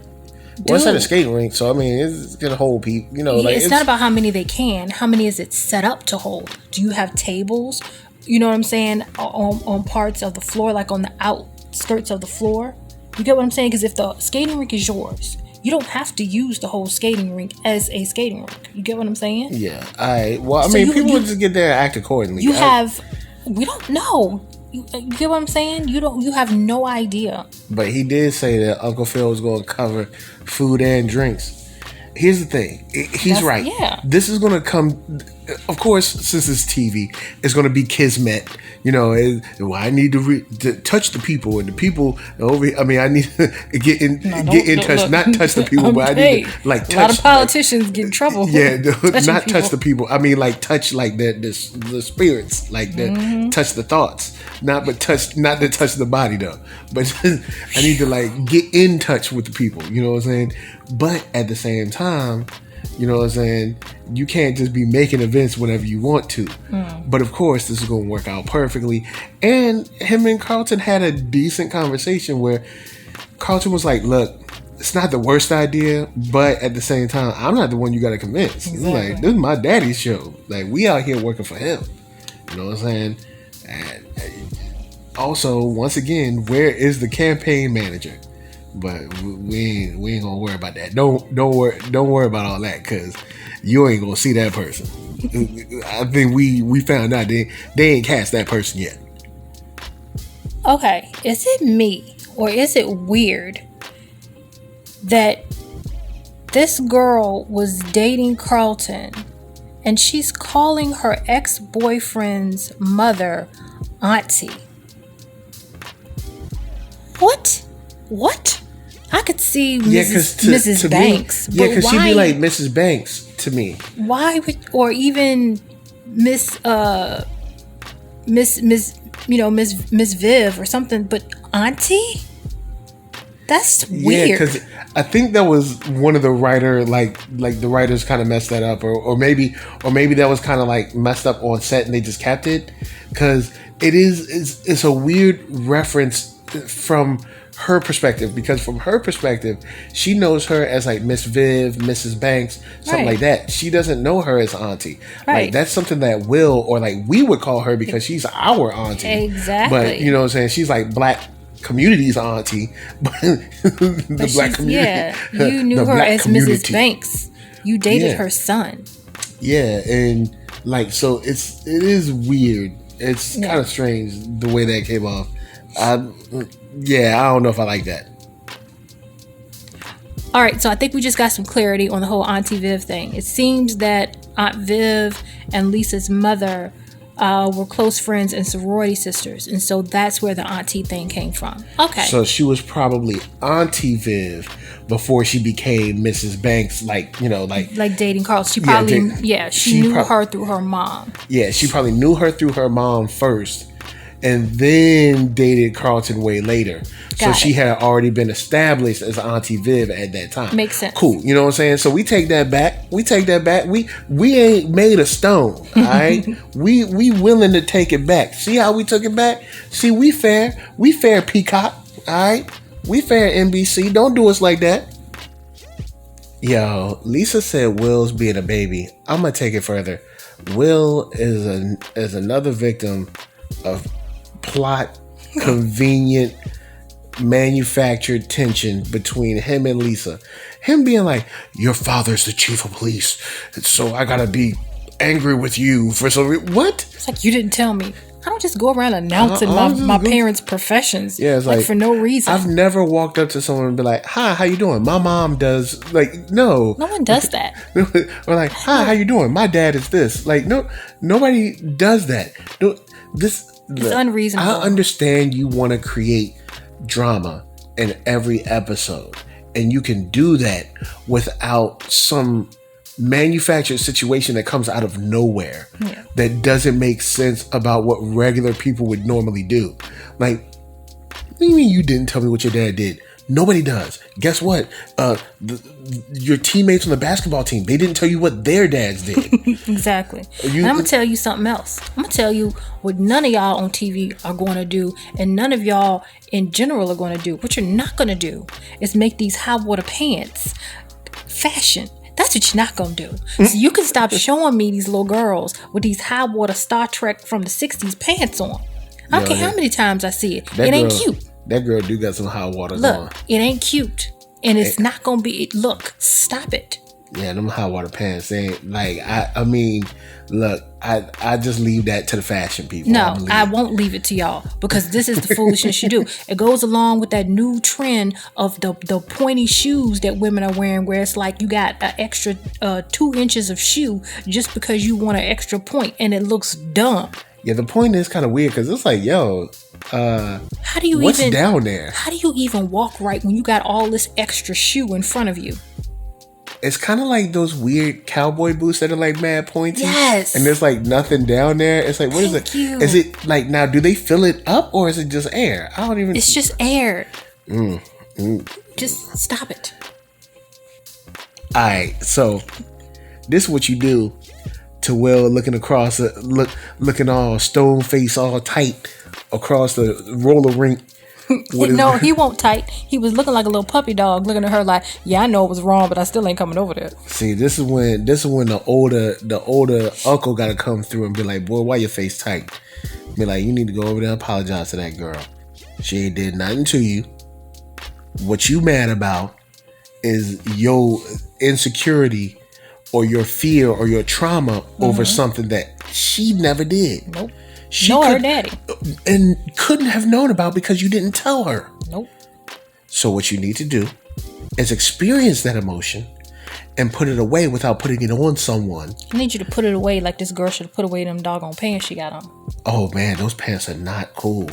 Speaker 2: well, it's at a skating rink, so I mean, it's gonna hold people.
Speaker 3: It's not about how many they can. How many is it set up to hold? Do you have tables? You know what I'm saying? On parts of the floor, like on the outskirts of the floor. You get what I'm saying? Because if the skating rink is yours, you don't have to use the whole skating rink as a skating rink. You get what I'm saying?
Speaker 2: Yeah. People would just get there and act accordingly.
Speaker 3: We don't know. You get what I'm saying? You have no idea.
Speaker 2: But he did say that Uncle Phil was going to cover food and drinks. Here's the thing. He's right.
Speaker 3: Yeah.
Speaker 2: This is going to come... of course, since it's TV, it's going to be kismet. I need to touch the people, and the people over. I mean, I need to get in touch,
Speaker 3: look.
Speaker 2: not touch the people, but I need to touch.
Speaker 3: A lot of politicians get in trouble.
Speaker 2: Yeah, not touch the people. I mean, touch the spirits, touch the thoughts, not to touch the body though. But I need to get in touch with the people. You know what I'm saying? But at the same time, you know what I'm saying? You can't just be making events whenever you want to. But of course, this is going to work out perfectly. And him and Carlton had a decent conversation where Carlton was like, look, it's not the worst idea, but at the same time, I'm not the one you got to convince.
Speaker 3: Exactly.
Speaker 2: This is my daddy's show. We out here working for him. You know what I'm saying? And also, once again, where is the campaign manager? But we ain't gonna worry about that. Don't worry about all that, because you ain't gonna see that person. I think we found out they ain't cast that person yet.
Speaker 3: Okay, is it me or is it weird that this girl was dating Carlton and she's calling her ex-boyfriend's mother auntie? What? I could see Mrs. Banks.
Speaker 2: Yeah, because she'd be like Mrs. Banks to me.
Speaker 3: Why would, or even Miss Viv or something, but auntie? That's weird.
Speaker 2: Yeah, because I think that was one of the writer, the writers kind of messed that up, or maybe that was kind of messed up on set and they just kept it, because it's a weird reference from her perspective, because from her perspective, she knows her as Miss Viv, Mrs. Banks, something like that. She doesn't know her as auntie. Right. That's something that Will or we would call her, because she's our auntie.
Speaker 3: Exactly.
Speaker 2: But you know what I'm saying? She's black community's auntie, but the black community.
Speaker 3: Yeah, you knew her as community. Mrs. Banks. You dated her son.
Speaker 2: Yeah, and so it is weird. It's kind of strange the way that came off. I don't know if I like that.
Speaker 3: All right, so I think we just got some clarity on the whole Auntie Viv thing. It seems that Aunt Viv and Lisa's mother were close friends and sorority sisters, and so that's where the auntie thing came from. Okay.
Speaker 2: So she was probably Auntie Viv before she became Mrs. Banks, like
Speaker 3: dating Carl. She probably she knew her through her mom.
Speaker 2: Yeah, she probably knew her through her mom first, and then dated Carlton way later. So she had already been established as Auntie Viv at that time.
Speaker 3: Makes sense.
Speaker 2: Cool. You know what I'm saying? So we take that back. We ain't made a stone. All right. we willing to take it back. See how we took it back? See, we fair. We fair, Peacock. All right. We fair, NBC. Don't do us like that. Yo, Lisa said Will's being a baby. I'm gonna take it further. Will is another victim of plot convenient manufactured tension between him and Lisa. Him being like, your father's the chief of police, so I gotta be angry with you for some reason. What?
Speaker 3: It's like, you didn't tell me. I don't just go around announcing my parents' professions. Yeah, it's for no reason.
Speaker 2: I've never walked up to someone and be like, hi, how you doing? My mom does, no.
Speaker 3: No one does that.
Speaker 2: Or like, hi, how you doing? My dad is this. No, nobody does that. No, it's unreasonable. I understand you want to create drama in every episode, and you can do that without some manufactured situation that comes out of nowhere that doesn't make sense about what regular people would normally do. What do you mean you didn't tell me what your dad did? Nobody does. Guess what? Your teammates on the basketball team, they didn't tell you what their dads did.
Speaker 3: Exactly. And I'm going to tell you something else. I'm going to tell you what none of y'all on TV are going to do, and none of y'all in general are going to do. What you're not going to do is make these high water pants fashion. That's what you're not going to do. So you can stop showing me these little girls with these high water Star Trek from the 60s pants on. I don't care how many times I see it. It ain't cute.
Speaker 2: That girl do got some hot water
Speaker 3: on.
Speaker 2: Look,
Speaker 3: it ain't cute. And it's not going to be... Look, stop it.
Speaker 2: Yeah, them hot water pants ain't like I mean, look, I just leave that to the fashion people.
Speaker 3: No, I won't leave it to y'all because this is the foolishness you do. It goes along with that new trend of the pointy shoes that women are wearing, where it's like you got an extra 2 inches of shoe just because you want an extra point, and it looks dumb.
Speaker 2: Yeah, the point is kind of weird because it's like, yo,
Speaker 3: how do you
Speaker 2: what's down there?
Speaker 3: How do you even walk right when you got all this extra shoe in front of you?
Speaker 2: It's kind of like those weird cowboy boots that are like mad pointy.
Speaker 3: Yes.
Speaker 2: And there's like nothing down there. It's like, what is it? Is it like, now, do they fill it up or is it just air? I don't even.
Speaker 3: It's just air. Just stop it.
Speaker 2: All right. So this is what you do to Will looking across, looking all stone face, all tight across the roller rink.
Speaker 3: No, he won't tight. He was looking like a little puppy dog, looking at her like, yeah, I know it was wrong, but I still ain't coming over there.
Speaker 2: See, this is when the older uncle got to come through and be like, boy, why your face tight? Be like, you need to go over there and apologize to that girl. She ain't did nothing to you. What you mad about is your insecurity or your fear or your trauma over something that she never did.
Speaker 3: Nope. Her daddy.
Speaker 2: And couldn't have known about because you didn't tell her.
Speaker 3: Nope.
Speaker 2: So what you need to do is experience that emotion and put it away without putting it on someone.
Speaker 3: I need you to put it away like this girl should have put away them doggone pants she got on.
Speaker 2: Oh man, those pants are not cool.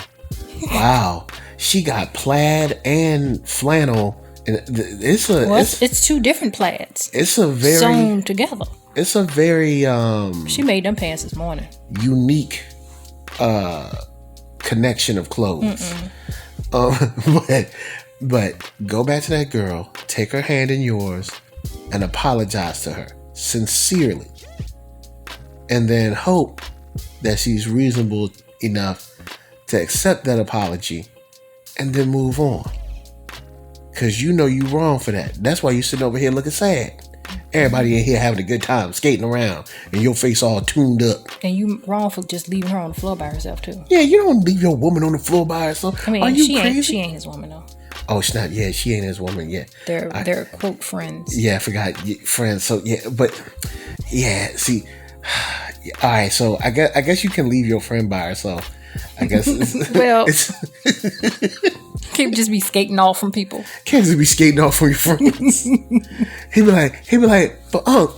Speaker 2: Wow. She got plaid and flannel. And it's 2 different plaids. It's a very sewn together. It's a very
Speaker 3: she made them pants this morning.
Speaker 2: Unique connection of clothes. But go back to that girl, take her hand in yours, and apologize to her sincerely, and then hope that she's reasonable enough to accept that apology, and then move on. Cause you know you wrong for that. That's why you sitting over here looking sad. Everybody in here having a good time, skating around, and your face all tuned up.
Speaker 3: And you wrong for just leaving her on the floor by herself too.
Speaker 2: Yeah, you don't leave your woman on the floor by herself.
Speaker 3: I mean,
Speaker 2: are you
Speaker 3: she
Speaker 2: crazy?
Speaker 3: ain't his woman though.
Speaker 2: Oh, she's not. Yeah, she ain't his woman yet.
Speaker 3: They're quote friends.
Speaker 2: Yeah, I forgot friends. So yeah, but yeah. See, all right. So I guess you can leave your friend by herself. I guess.
Speaker 3: Well. Can't just be skating off from people.
Speaker 2: Can't just be skating off from your friends. He be like, but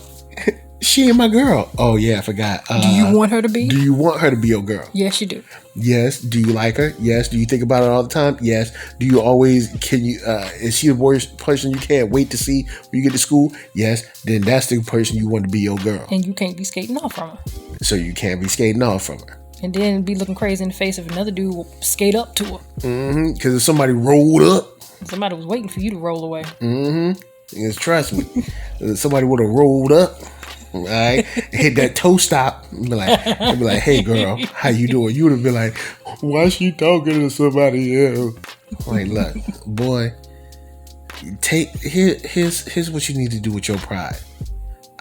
Speaker 2: she ain't my girl. Oh yeah, I forgot.
Speaker 3: Do you want her to be?
Speaker 2: Do you want her to be your girl?
Speaker 3: Yes, you do.
Speaker 2: Yes. Do you like her? Yes. Do you think about her all the time? Yes. Do you always? Can you? Is she the worst person you can't wait to see when you get to school? Yes. Then that's the person you want to be your girl.
Speaker 3: And you can't be skating off from her.
Speaker 2: So you can't be skating off from her.
Speaker 3: And then be looking crazy in the face if another dude will skate up to her.
Speaker 2: Because if somebody rolled up.
Speaker 3: Somebody was waiting for you to roll away.
Speaker 2: Because trust me, if somebody would have rolled up, all right, hit that toe stop, and be like, hey girl, how you doing? You would have been like, why she talking to somebody else? Like, look, boy, here's what you need to do with your pride.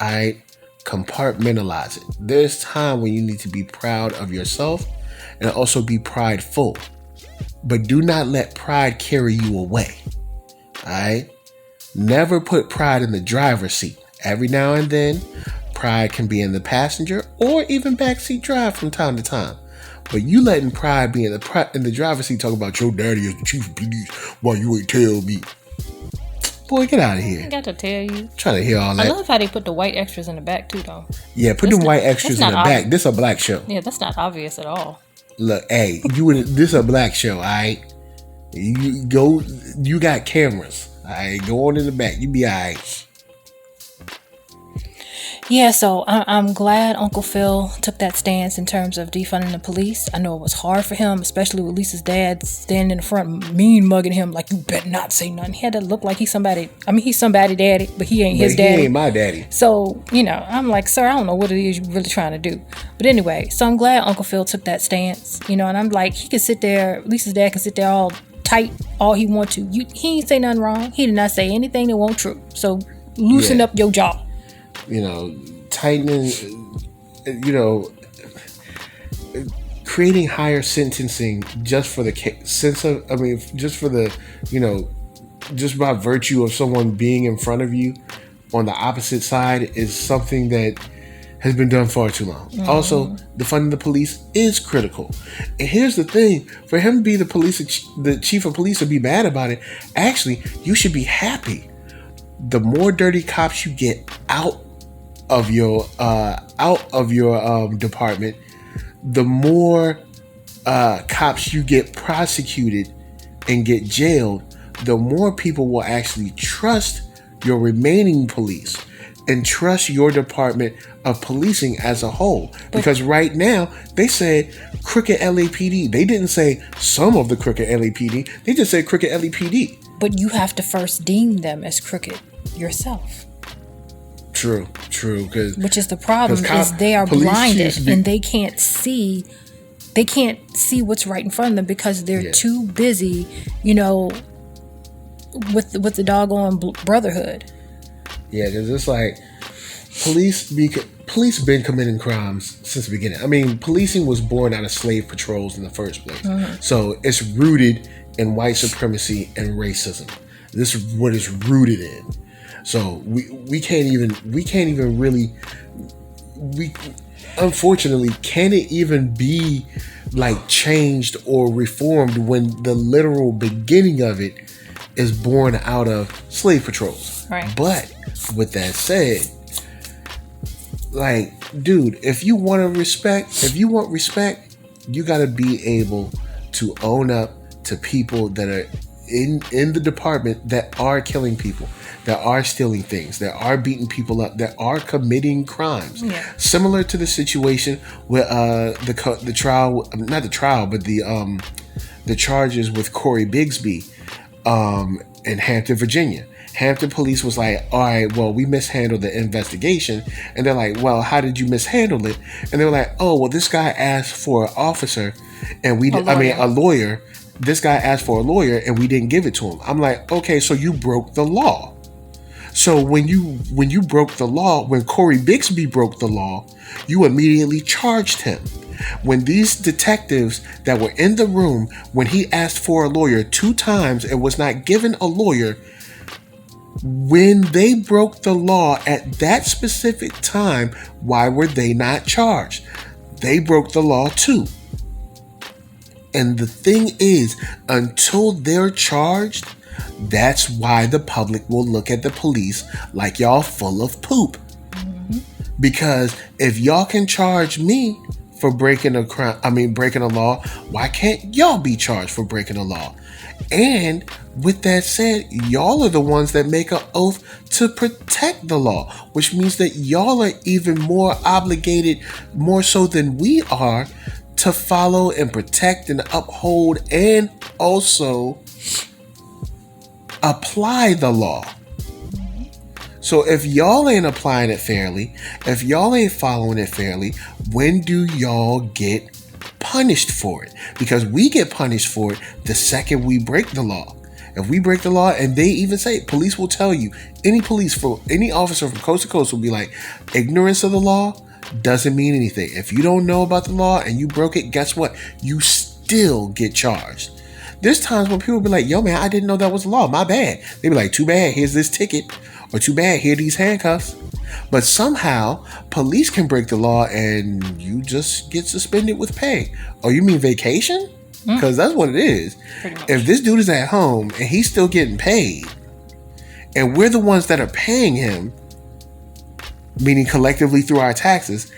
Speaker 2: All right. Compartmentalize it. There's time when you need to be proud of yourself and also be prideful, but do not let pride carry you away. All right. Never put pride in the driver's seat. Every now and then, pride can be in the passenger or even backseat drive from time to time. But you letting pride be in the driver's seat, talking about your daddy is the chief of police while you ain't tell me. Boy, get out of here.
Speaker 3: I got to tell you.
Speaker 2: Trying to hear all that.
Speaker 3: I love how they put the white extras in the back too, though.
Speaker 2: Yeah, put them white extras in the back. This a black show.
Speaker 3: Yeah, that's not obvious at all.
Speaker 2: Look, hey, this a black show, all right? You got cameras, all right? Go on in the back. You be all right.
Speaker 3: Yeah, so I'm glad Uncle Phil took that stance in terms of defunding the police. I know it was hard for him, especially with Lisa's dad standing in the front, mean mugging him like, you better not say nothing. He had to look like he's somebody. I mean, he's somebody daddy, but he ain't his daddy.
Speaker 2: He ain't my daddy.
Speaker 3: So, I'm like, sir, I don't know what it is you're really trying to do. But anyway, so I'm glad Uncle Phil took that stance, and I'm like, he could sit there, Lisa's dad can sit there all tight, all he want to. He ain't say nothing wrong. He did not say anything that wasn't true. So loosen up your jaw.
Speaker 2: Tightening, creating higher sentencing just for the sense of, just for the, just by virtue of someone being in front of you on the opposite side is something that has been done far too long. Also, defunding the police is critical. And here's the thing: for him to be the chief of police, to be mad about it, actually, you should be happy. The more dirty cops you get out of your department, the more cops you get prosecuted and get jailed, the more people will actually trust your remaining police and trust your department of policing as a whole. Because right now, they said crooked LAPD. They didn't say some of the crooked LAPD. They just said crooked LAPD.
Speaker 3: But you have to first deem them as crooked yourself.
Speaker 2: True.
Speaker 3: Which is the problem, is they are blinded and they can't see what's right in front of them because they're too busy, with the doggone brotherhood.
Speaker 2: Yeah, because it's like police been committing crimes since the beginning. I mean, policing was born out of slave patrols in the first place. So it's rooted in white supremacy and racism. This is what it's rooted in. So we can't even really, unfortunately, can it even be like changed or reformed when the literal beginning of it is born out of slave patrols?
Speaker 3: Right.
Speaker 2: But with that said, like, dude, if you want respect, you got to be able to own up to people that are in the department that are killing people, that are stealing things, that are beating people up, that are committing crimes.
Speaker 3: Yeah.
Speaker 2: Similar to the situation with the charges with Corey Bigsby in Hampton, Virginia. Hampton police was like, all right, well, we mishandled the investigation. And they're like, well, how did you mishandle it? And they were like, oh, well, this guy asked for an officer and a lawyer. This guy asked for a lawyer and we didn't give it to him. I'm like, okay, so you broke the law. So when you broke the law, when Corey Bigsby broke the law, you immediately charged him. When these detectives that were in the room, when he asked for a lawyer 2 times and was not given a lawyer, when they broke the law at that specific time, why were they not charged? They broke the law too. And the thing is, until they're charged, that's why the public will look at the police like y'all full of poop. Because if y'all can charge me for breaking a law, why can't y'all be charged for breaking a law? And with that said, y'all are the ones that make an oath to protect the law, which means that y'all are even more obligated, more so than we are, to follow and protect and uphold and also apply the law. So if y'all ain't applying it fairly, if y'all ain't following it fairly, when do y'all get punished for it? Because we get punished for it the second we break the law. If we break the law, and they even say, police will tell you, any officer from coast to coast will be like, ignorance of the law doesn't mean anything. If you don't know about the law and you broke it, guess what? You still get charged. There's times when people be like, yo man, I didn't know that was the law, my bad. They be like, too bad, here's this ticket. Or too bad, here are these handcuffs. But somehow, police can break the law and you just get suspended with pay. Oh, you mean vacation? Because that's what it is. If this dude is at home and he's still getting paid, and we're the ones that are paying him, meaning collectively through our taxes,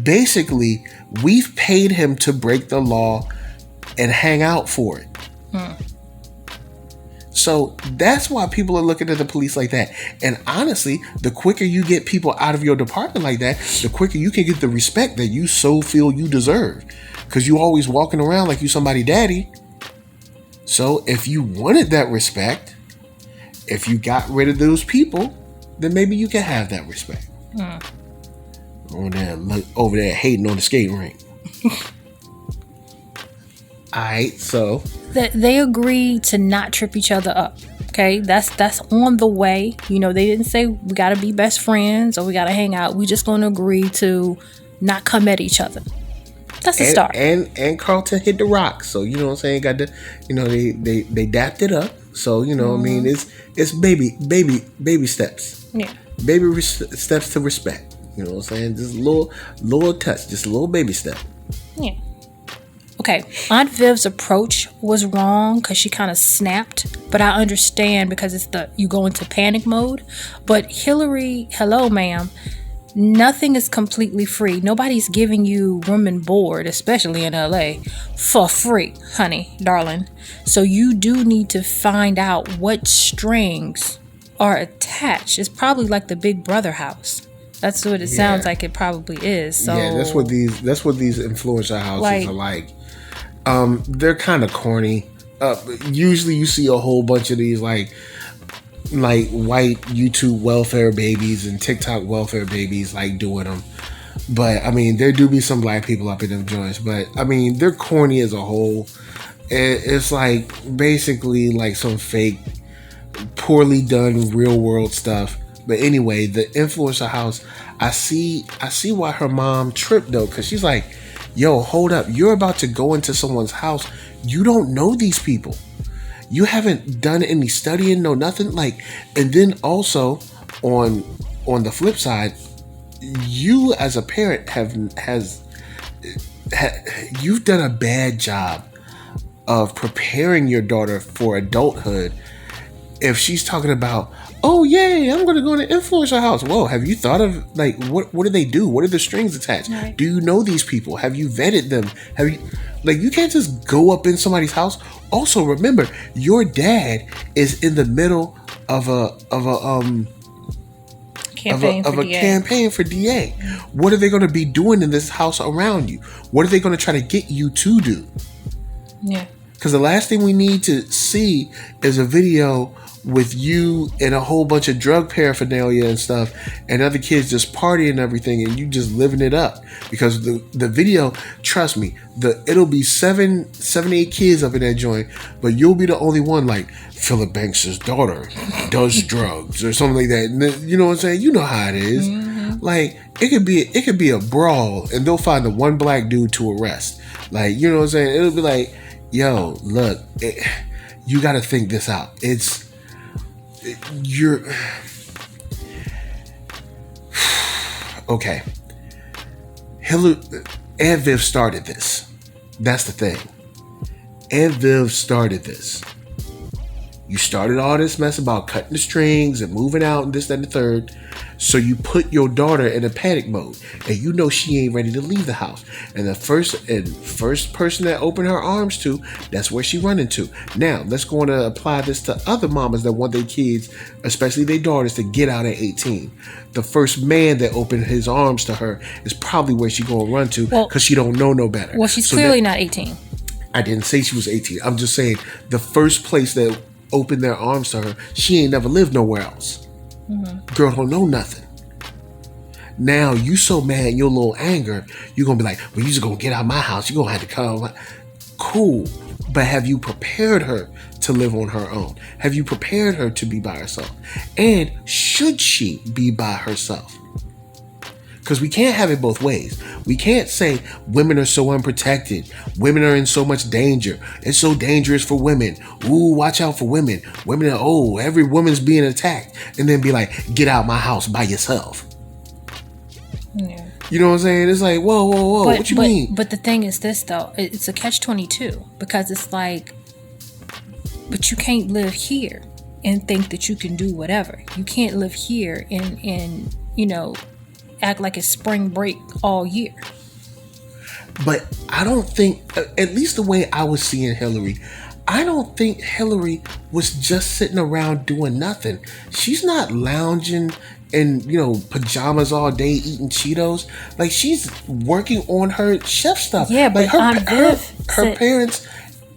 Speaker 2: basically, we've paid him to break the law and hang out for it. So that's why people are looking at the police like that. And honestly, the quicker you get people out of your department like that, the quicker you can get the respect that you so feel you deserve. Because you always walking around like you somebody daddy. So if you wanted that respect, if you got rid of those people, then maybe you can have that respect. Over there hating on the skating rink. Alright, so
Speaker 3: that they agreed to not trip each other up. Okay, that's on the way. They didn't say we gotta be best friends or we gotta hang out. We just gonna agree to not come at each other. That's a start.
Speaker 2: And Carlton hit the rock, so you know what I'm saying. Got the, they dapped it up. So I mean, it's baby steps.
Speaker 3: Yeah.
Speaker 2: steps to respect. You know what I'm saying? Just a little touch, just a little baby step.
Speaker 3: Yeah. Okay, Aunt Viv's approach was wrong because she kind of snapped, but I understand because it's you go into panic mode. But Hillary, hello, ma'am, nothing is completely free. Nobody's giving you room and board, especially in LA, for free, honey, darling. So you do need to find out what strings are attached. It's probably like the Big Brother house. That's what it sounds like it probably is. So
Speaker 2: yeah, that's what these influencer houses are like. They're kind of corny. Usually you see a whole bunch of these like white YouTube welfare babies and TikTok welfare babies like doing them. But I mean, there do be some black people up in them joints. But I mean, they're corny as a whole. It's like basically like some fake, poorly done real world stuff. But anyway, the influencer house, I see why her mom tripped though, because she's like, yo, hold up, you're about to go into someone's house. You don't know these people. You haven't done any studying, no nothing. Like, and then also on the flip side, you as a parent you've done a bad job of preparing your daughter for adulthood. If she's talking about, oh yay, I'm gonna go in an influencer house. Whoa, have you thought of like what do they do? What are the strings attached? Right. Do you know these people? Have you vetted them? Have you you can't just go up in somebody's house. Also remember, your dad is in the middle of a campaign for DA. What are they gonna be doing in this house around you? What are they gonna try to get you to do? Yeah. Because the last thing we need to see is a video with you and a whole bunch of drug paraphernalia and stuff and other kids just partying and everything and you just living it up. Because the video, trust me, it'll be 7, 8 kids up in that joint, but you'll be the only one like Philip Banks' daughter does drugs or something like that. You know what I'm saying? You know how it is. Mm-hmm. Like it could be a brawl and they'll find the one black dude to arrest. Like, you know what I'm saying? It'll be like, yo, look, you got to think this out. Okay. Aunt Viv started this. That's the thing. Aunt Viv started this. You started all this mess about cutting the strings and moving out and this, that, and the third. So you put your daughter in a panic mode and you know she ain't ready to leave the house. And the first person that opened her arms to, that's where she run into. Now, let's go on to apply this to other mamas that want their kids, especially their daughters, to get out at 18. The first man that opened his arms to her is probably where she gonna run to because she don't know no better.
Speaker 3: Well, she's clearly not 18.
Speaker 2: I didn't say she was 18. I'm just saying the first place that opened their arms to her, she ain't never lived nowhere else. Mm-hmm. Girl don't know nothing. Now you so mad, your little anger, you're gonna be like, well, you just gonna get out of my house. You're gonna have to come. Cool. But have you prepared her to live on her own? Have you prepared her to be by herself? And should she be by herself? Because we can't have it both ways. We can't say women are so unprotected. Women are in so much danger. It's so dangerous for women. Ooh, watch out for women. Women are, every woman's being attacked. And then be like, get out my house by yourself. Yeah. You know what I'm saying? It's like, whoa. What you mean?
Speaker 3: But the thing is this, though. It's a catch-22. Because it's like, but you can't live here and think that you can do whatever. You can't live here and act like it's spring break all year.
Speaker 2: But I don't think, at least the way I was seeing Hillary, I don't think Hillary was just sitting around doing nothing. She's not lounging in, pajamas all day eating Cheetos. Like, she's working on her chef stuff.
Speaker 3: Yeah, but
Speaker 2: like her parents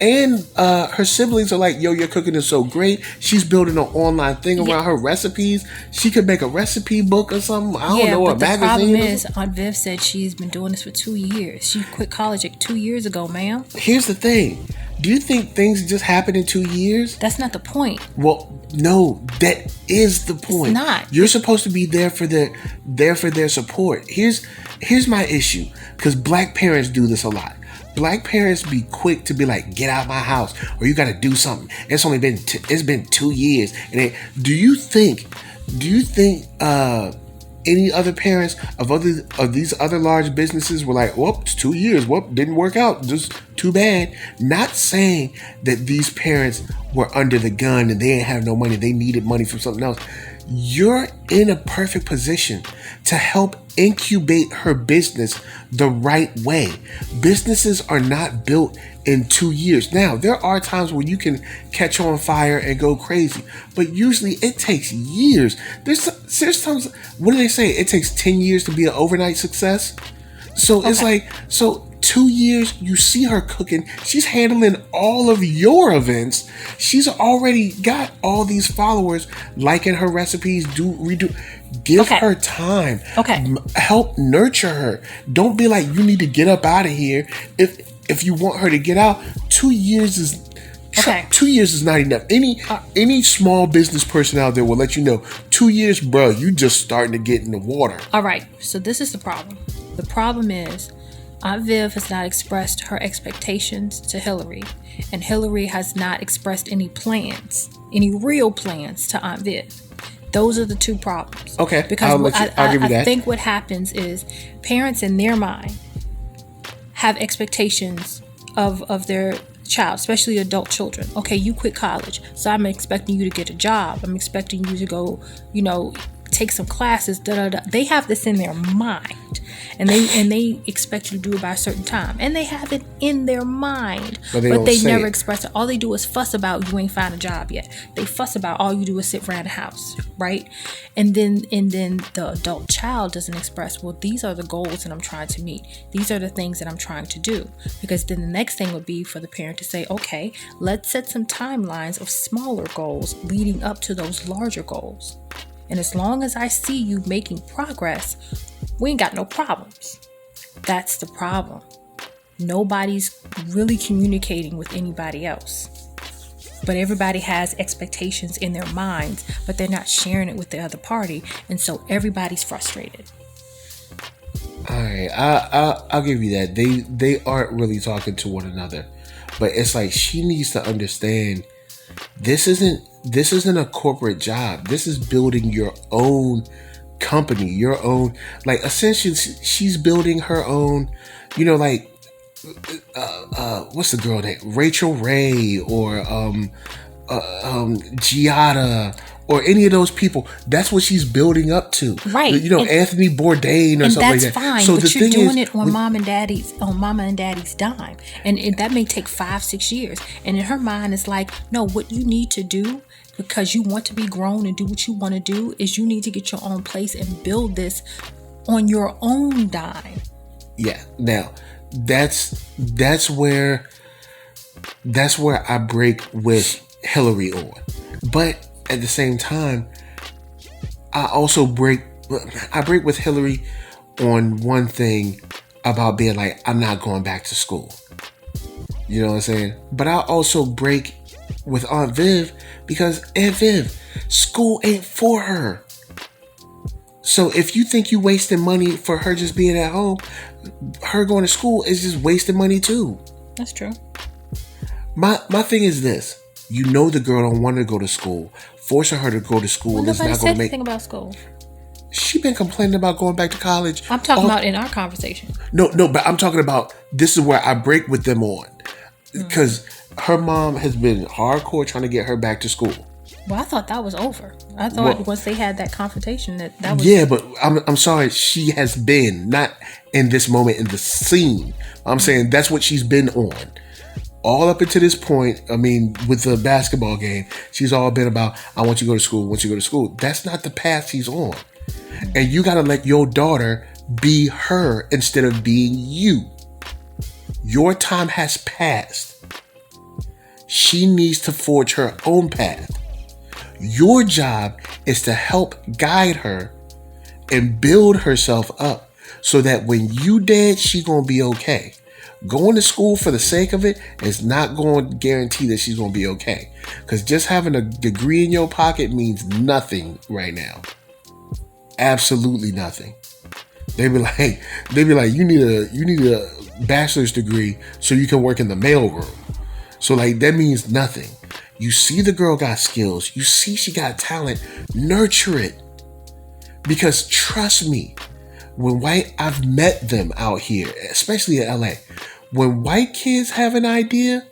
Speaker 2: and her siblings are like, yo, your cooking is so great. She's building an online thing around her recipes. She could make a recipe book or something. I don't know, a magazine.
Speaker 3: The problem is, Aunt Viv said she's been doing this for 2 years. She quit college like 2 years ago, ma'am.
Speaker 2: Here's the thing. Do you think things just happen in 2 years?
Speaker 3: That's not the point.
Speaker 2: Well, no, that is the point.
Speaker 3: It's not.
Speaker 2: You're supposed to be there for their support. Here's my issue, because black parents do this a lot. Black parents be quick to be like, get out of my house, or you got to do something. It's only been it's been 2 years. And do you think Do you think any other parents of these other large businesses were like, "Whoop, it's 2 years. Whoop, didn't work out. Just too bad." Not saying that these parents were under the gun and they didn't have no money. They needed money from something else. You're in a perfect position to help incubate her business the right way. Businesses are not built in 2 years. Now, there are times when you can catch on fire and go crazy, but usually it takes years. There's times, what do they say? It takes 10 years to be an overnight success. So it's like, 2 years, you see her cooking. She's handling all of your events. She's already got all these followers liking her recipes, redo. Give her time. Help nurture her. Don't be like, you need to get up out of here. If you want her to get out, 2 years is 2 years is not enough. Any small business person out there will let you know 2 years, bro, you just starting to get in the water.
Speaker 3: All right. So this is the problem. The problem is Aunt Viv has not expressed her expectations to Hillary, and Hillary has not expressed any plans, any real plans to Aunt Viv. Those are the two problems.
Speaker 2: Okay,
Speaker 3: because
Speaker 2: I'll give you that.
Speaker 3: I think what happens is parents in their mind have expectations of their child, especially adult children. Okay, you quit college, so I'm expecting you to get a job. I'm expecting you to go, take some classes. They have this in their mind, and they expect you to do it by a certain time, and they have it in their mind, but they never express it. All they do is fuss about you ain't find a job yet. They fuss about all you do is sit around the house, right? And then the adult child doesn't express, well, these are the goals that I'm trying to meet. These are the things that I'm trying to do. Because then the next thing would be for the parent to say, okay, let's set some timelines of smaller goals leading up to those larger goals. And as long as I see you making progress, we ain't got no problems. That's the problem. Nobody's really communicating with anybody else. But everybody has expectations in their minds, but they're not sharing it with the other party. And so everybody's frustrated.
Speaker 2: All right, I'll give you that. They aren't really talking to one another. But it's like she needs to understand this isn't a corporate job. This is building your own company, your own, like, essentially she's building her own, what's the girl name? Rachel Ray or Giada or any of those people. That's what she's building up to.
Speaker 3: Right.
Speaker 2: Anthony Bourdain or something like that.
Speaker 3: And that's fine, so but you're doing it on mama and daddy's dime. And that may take 5-6 years. And in her mind, it's like, no, what you need to do, because you want to be grown and do what you want to do, is you need to get your own place and build this on your own dime.
Speaker 2: Yeah. Now, that's where I break with Hillary on. But at the same time, I break with Hillary on one thing about being like, I'm not going back to school. You know what I'm saying? But I also break with Aunt Viv because Aunt Viv, school ain't for her. So if you think you wasting money for her just being at home, her going to school is just wasting money too.
Speaker 3: That's true.
Speaker 2: My thing is this. The girl don't want to go to school. Forcing her to go to school is not going to make...
Speaker 3: anything about school.
Speaker 2: She been complaining about going back to college.
Speaker 3: I'm talking about in our conversation.
Speaker 2: No, but I'm talking about, this is where I break with them on. Because her mom has been hardcore trying to get her back to school.
Speaker 3: Well, I thought that was over. I thought once they had that confrontation that was...
Speaker 2: Yeah, but I'm sorry. She has been, not in this moment in the scene. I'm saying that's what she's been on. All up until this point, with the basketball game, she's all been about, I want you to go to school, That's not the path she's on. And you got to let your daughter be her instead of being you. Your time has passed. She needs to forge her own path. Your job is to help guide her and build herself up so that when you dead, she gonna be okay. Going to school for the sake of it is not going to guarantee that she's going to be okay. Because just having a degree in your pocket means nothing right now. Absolutely nothing. They be like, you need a bachelor's degree so you can work in the mailroom. So like that means nothing. You see the girl got skills. You see she got talent. Nurture it. Because trust me, I've met them out here, especially in LA. When white kids have an idea,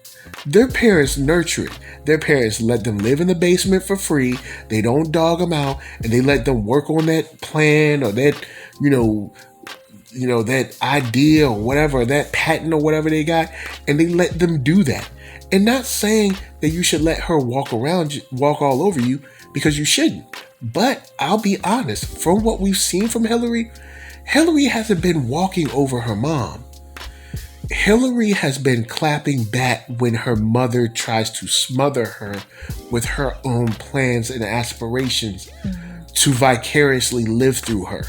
Speaker 2: their parents nurture it. Their parents let them live in the basement for free. They don't dog them out, and they let them work on that plan or that, that idea or whatever, that patent or whatever they got, and they let them do that. And not saying that you should let her walk all over you, because you shouldn't. But I'll be honest, from what we've seen from Hillary hasn't been walking over her mom. Hillary has been clapping back when her mother tries to smother her with her own plans and aspirations to vicariously live through her.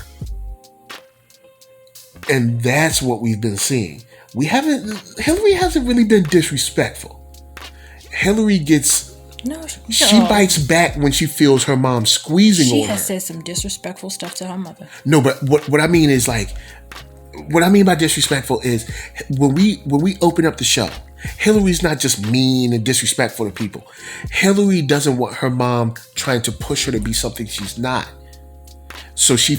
Speaker 2: And that's what we've been seeing. Hillary hasn't really been disrespectful. Hillary she bites back when she feels her mom squeezing on her.
Speaker 3: She has said some disrespectful stuff to her mother.
Speaker 2: No, but what I mean is what I mean by disrespectful is when we open up the show, Hillary's not just mean and disrespectful to people. Hillary doesn't want her mom trying to push her to be something she's not. So she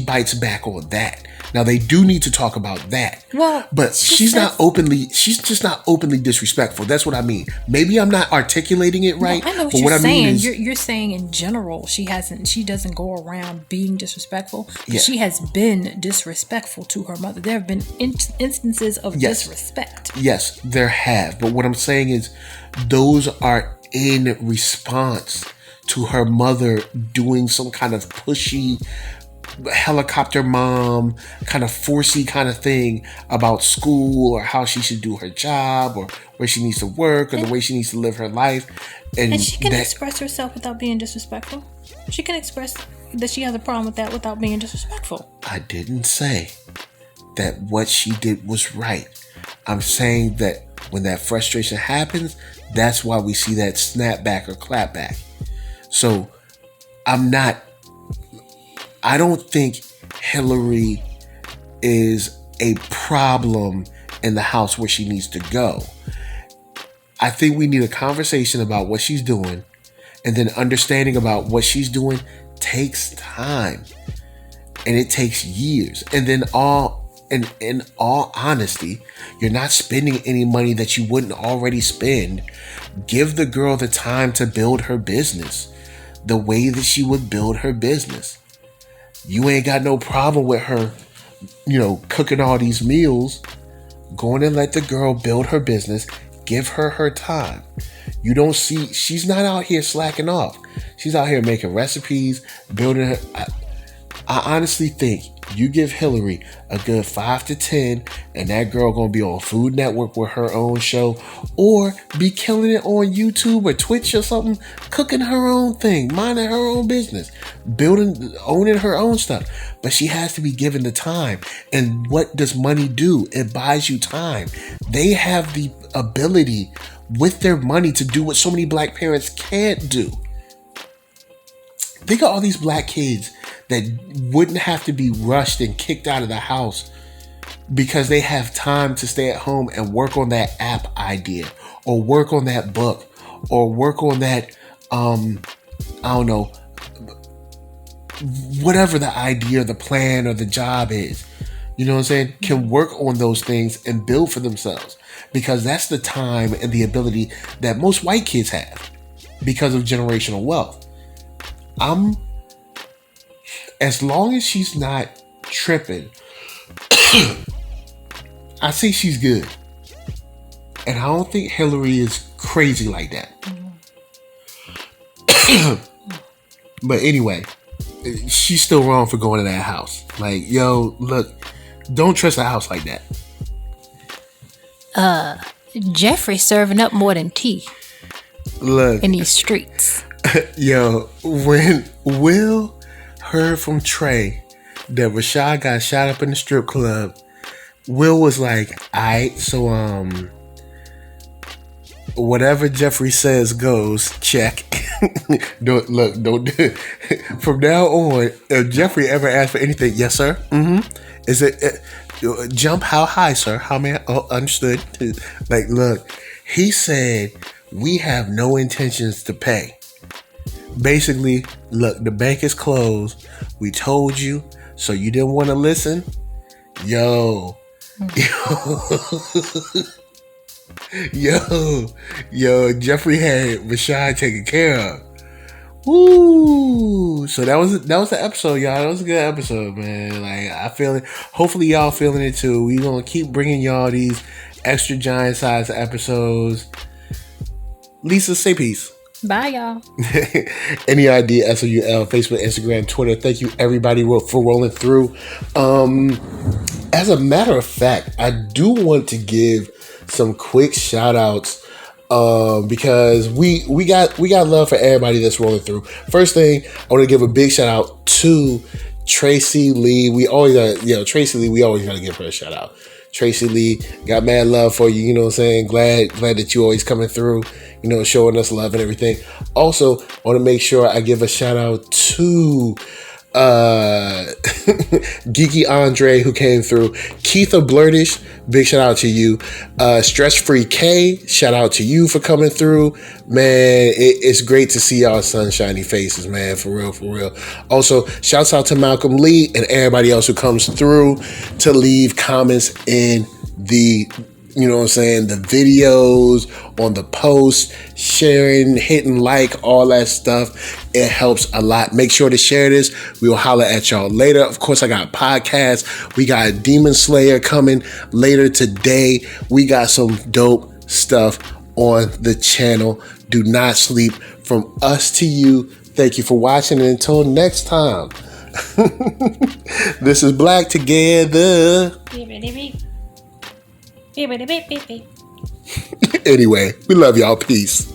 Speaker 2: bites back on that. Now they do need to talk about that. Well, but she's just not openly disrespectful. That's what I mean. Maybe I'm not articulating it right.
Speaker 3: No, I know what you're saying. You're saying in general she doesn't go around being disrespectful. Yeah. She has been disrespectful to her mother. There have been instances of disrespect.
Speaker 2: Yes, there have. But what I'm saying is those are in response to her mother doing some kind of pushy helicopter mom kind of forcey kind of thing about school or how she should do her job or where she needs to work or the way she needs to live her life.
Speaker 3: And she can express herself without being disrespectful. She can express that she has a problem with that without being disrespectful.
Speaker 2: I didn't say that what she did was right. I'm saying that when that frustration happens, that's why we see that snapback or clapback. So I don't think Hillary is a problem in the house where she needs to go. I think we need a conversation about what she's doing, and then understanding about what she's doing takes time, and it takes years. And then in all honesty, you're not spending any money that you wouldn't already spend. Give the girl the time to build her business the way that she would build her business. You ain't got no problem with her, cooking all these meals. Go on and let the girl build her business. Give her her time. You don't see, she's not out here slacking off. She's out here making recipes, building her. I honestly think you give Hillary a good 5 to 10 and that girl gonna be on Food Network with her own show, or be killing it on YouTube or Twitch or something, cooking her own thing, minding her own business, owning her own stuff. But she has to be given the time. And what does money do? It buys you time. They have the ability with their money to do what so many black parents can't do. Think of all these black kids that wouldn't have to be rushed and kicked out of the house because they have time to stay at home and work on that app idea, or work on that book, or work on that, I don't know, whatever the idea, the plan, or the job is. You know what I'm saying? Can work on those things and build for themselves, because that's the time and the ability that most white kids have because of generational wealth. As long as she's not tripping, I think she's good. And I don't think Hillary is crazy like that. But anyway, she's still wrong for going to that house. Like, yo, look, don't trust a house like
Speaker 3: that. Jeffrey serving up more than tea.
Speaker 2: Look,
Speaker 3: in these streets.
Speaker 2: Yo, when Will heard from Trey that Rashad got shot up in the strip club, Will was like, alright, so whatever Jeffrey says goes, check. Don't do it. From now on, if Jeffrey ever asks for anything, yes sir, is it jump how high, sir? How many? Oh, understood. Like, look, he said we have no intentions to pay. Basically, look, the bank is closed. We told you, so you didn't want to listen. Yo, Jeffrey had Rashad taken care of. Woo! So that was the episode, y'all. That was a good episode, man. Like, I feel it. Hopefully, y'all feeling it too. We gonna keep bringing y'all these extra giant size episodes. Lisa, say peace.
Speaker 3: Bye, y'all.
Speaker 2: NERD, SOUL, Facebook, Instagram, Twitter. Thank you, everybody, for rolling through. As a matter of fact, I do want to give some quick shout outs. Because we got love for everybody that's rolling through. First thing, I want to give a big shout out to Tracy Lee. We always got to give her a shout out. Tracy Lee, got mad love for you, you know what I'm saying? Glad that you always coming through, you know, showing us love and everything. Also, I want to make sure I give a shout out to Geeky Andre, who came through. Keitha Blurtish, big shout out to you. Stress Free K, shout out to you for coming through, man. It's great to see y'all sunshiny faces, man, for real. Also, shouts out to Malcolm Lee and everybody else who comes through to leave comments in the, you know what I'm saying, the videos, on the posts, sharing, hitting like, all that stuff. It helps a lot. Make sure to share this. We'll holler at y'all later. Of course, I got podcasts. We got Demon Slayer coming later today. We got some dope stuff on the channel. Do not sleep. From us to you, thank you for watching. And until next time, this is BlackTogether. Anyway, we love y'all. Peace.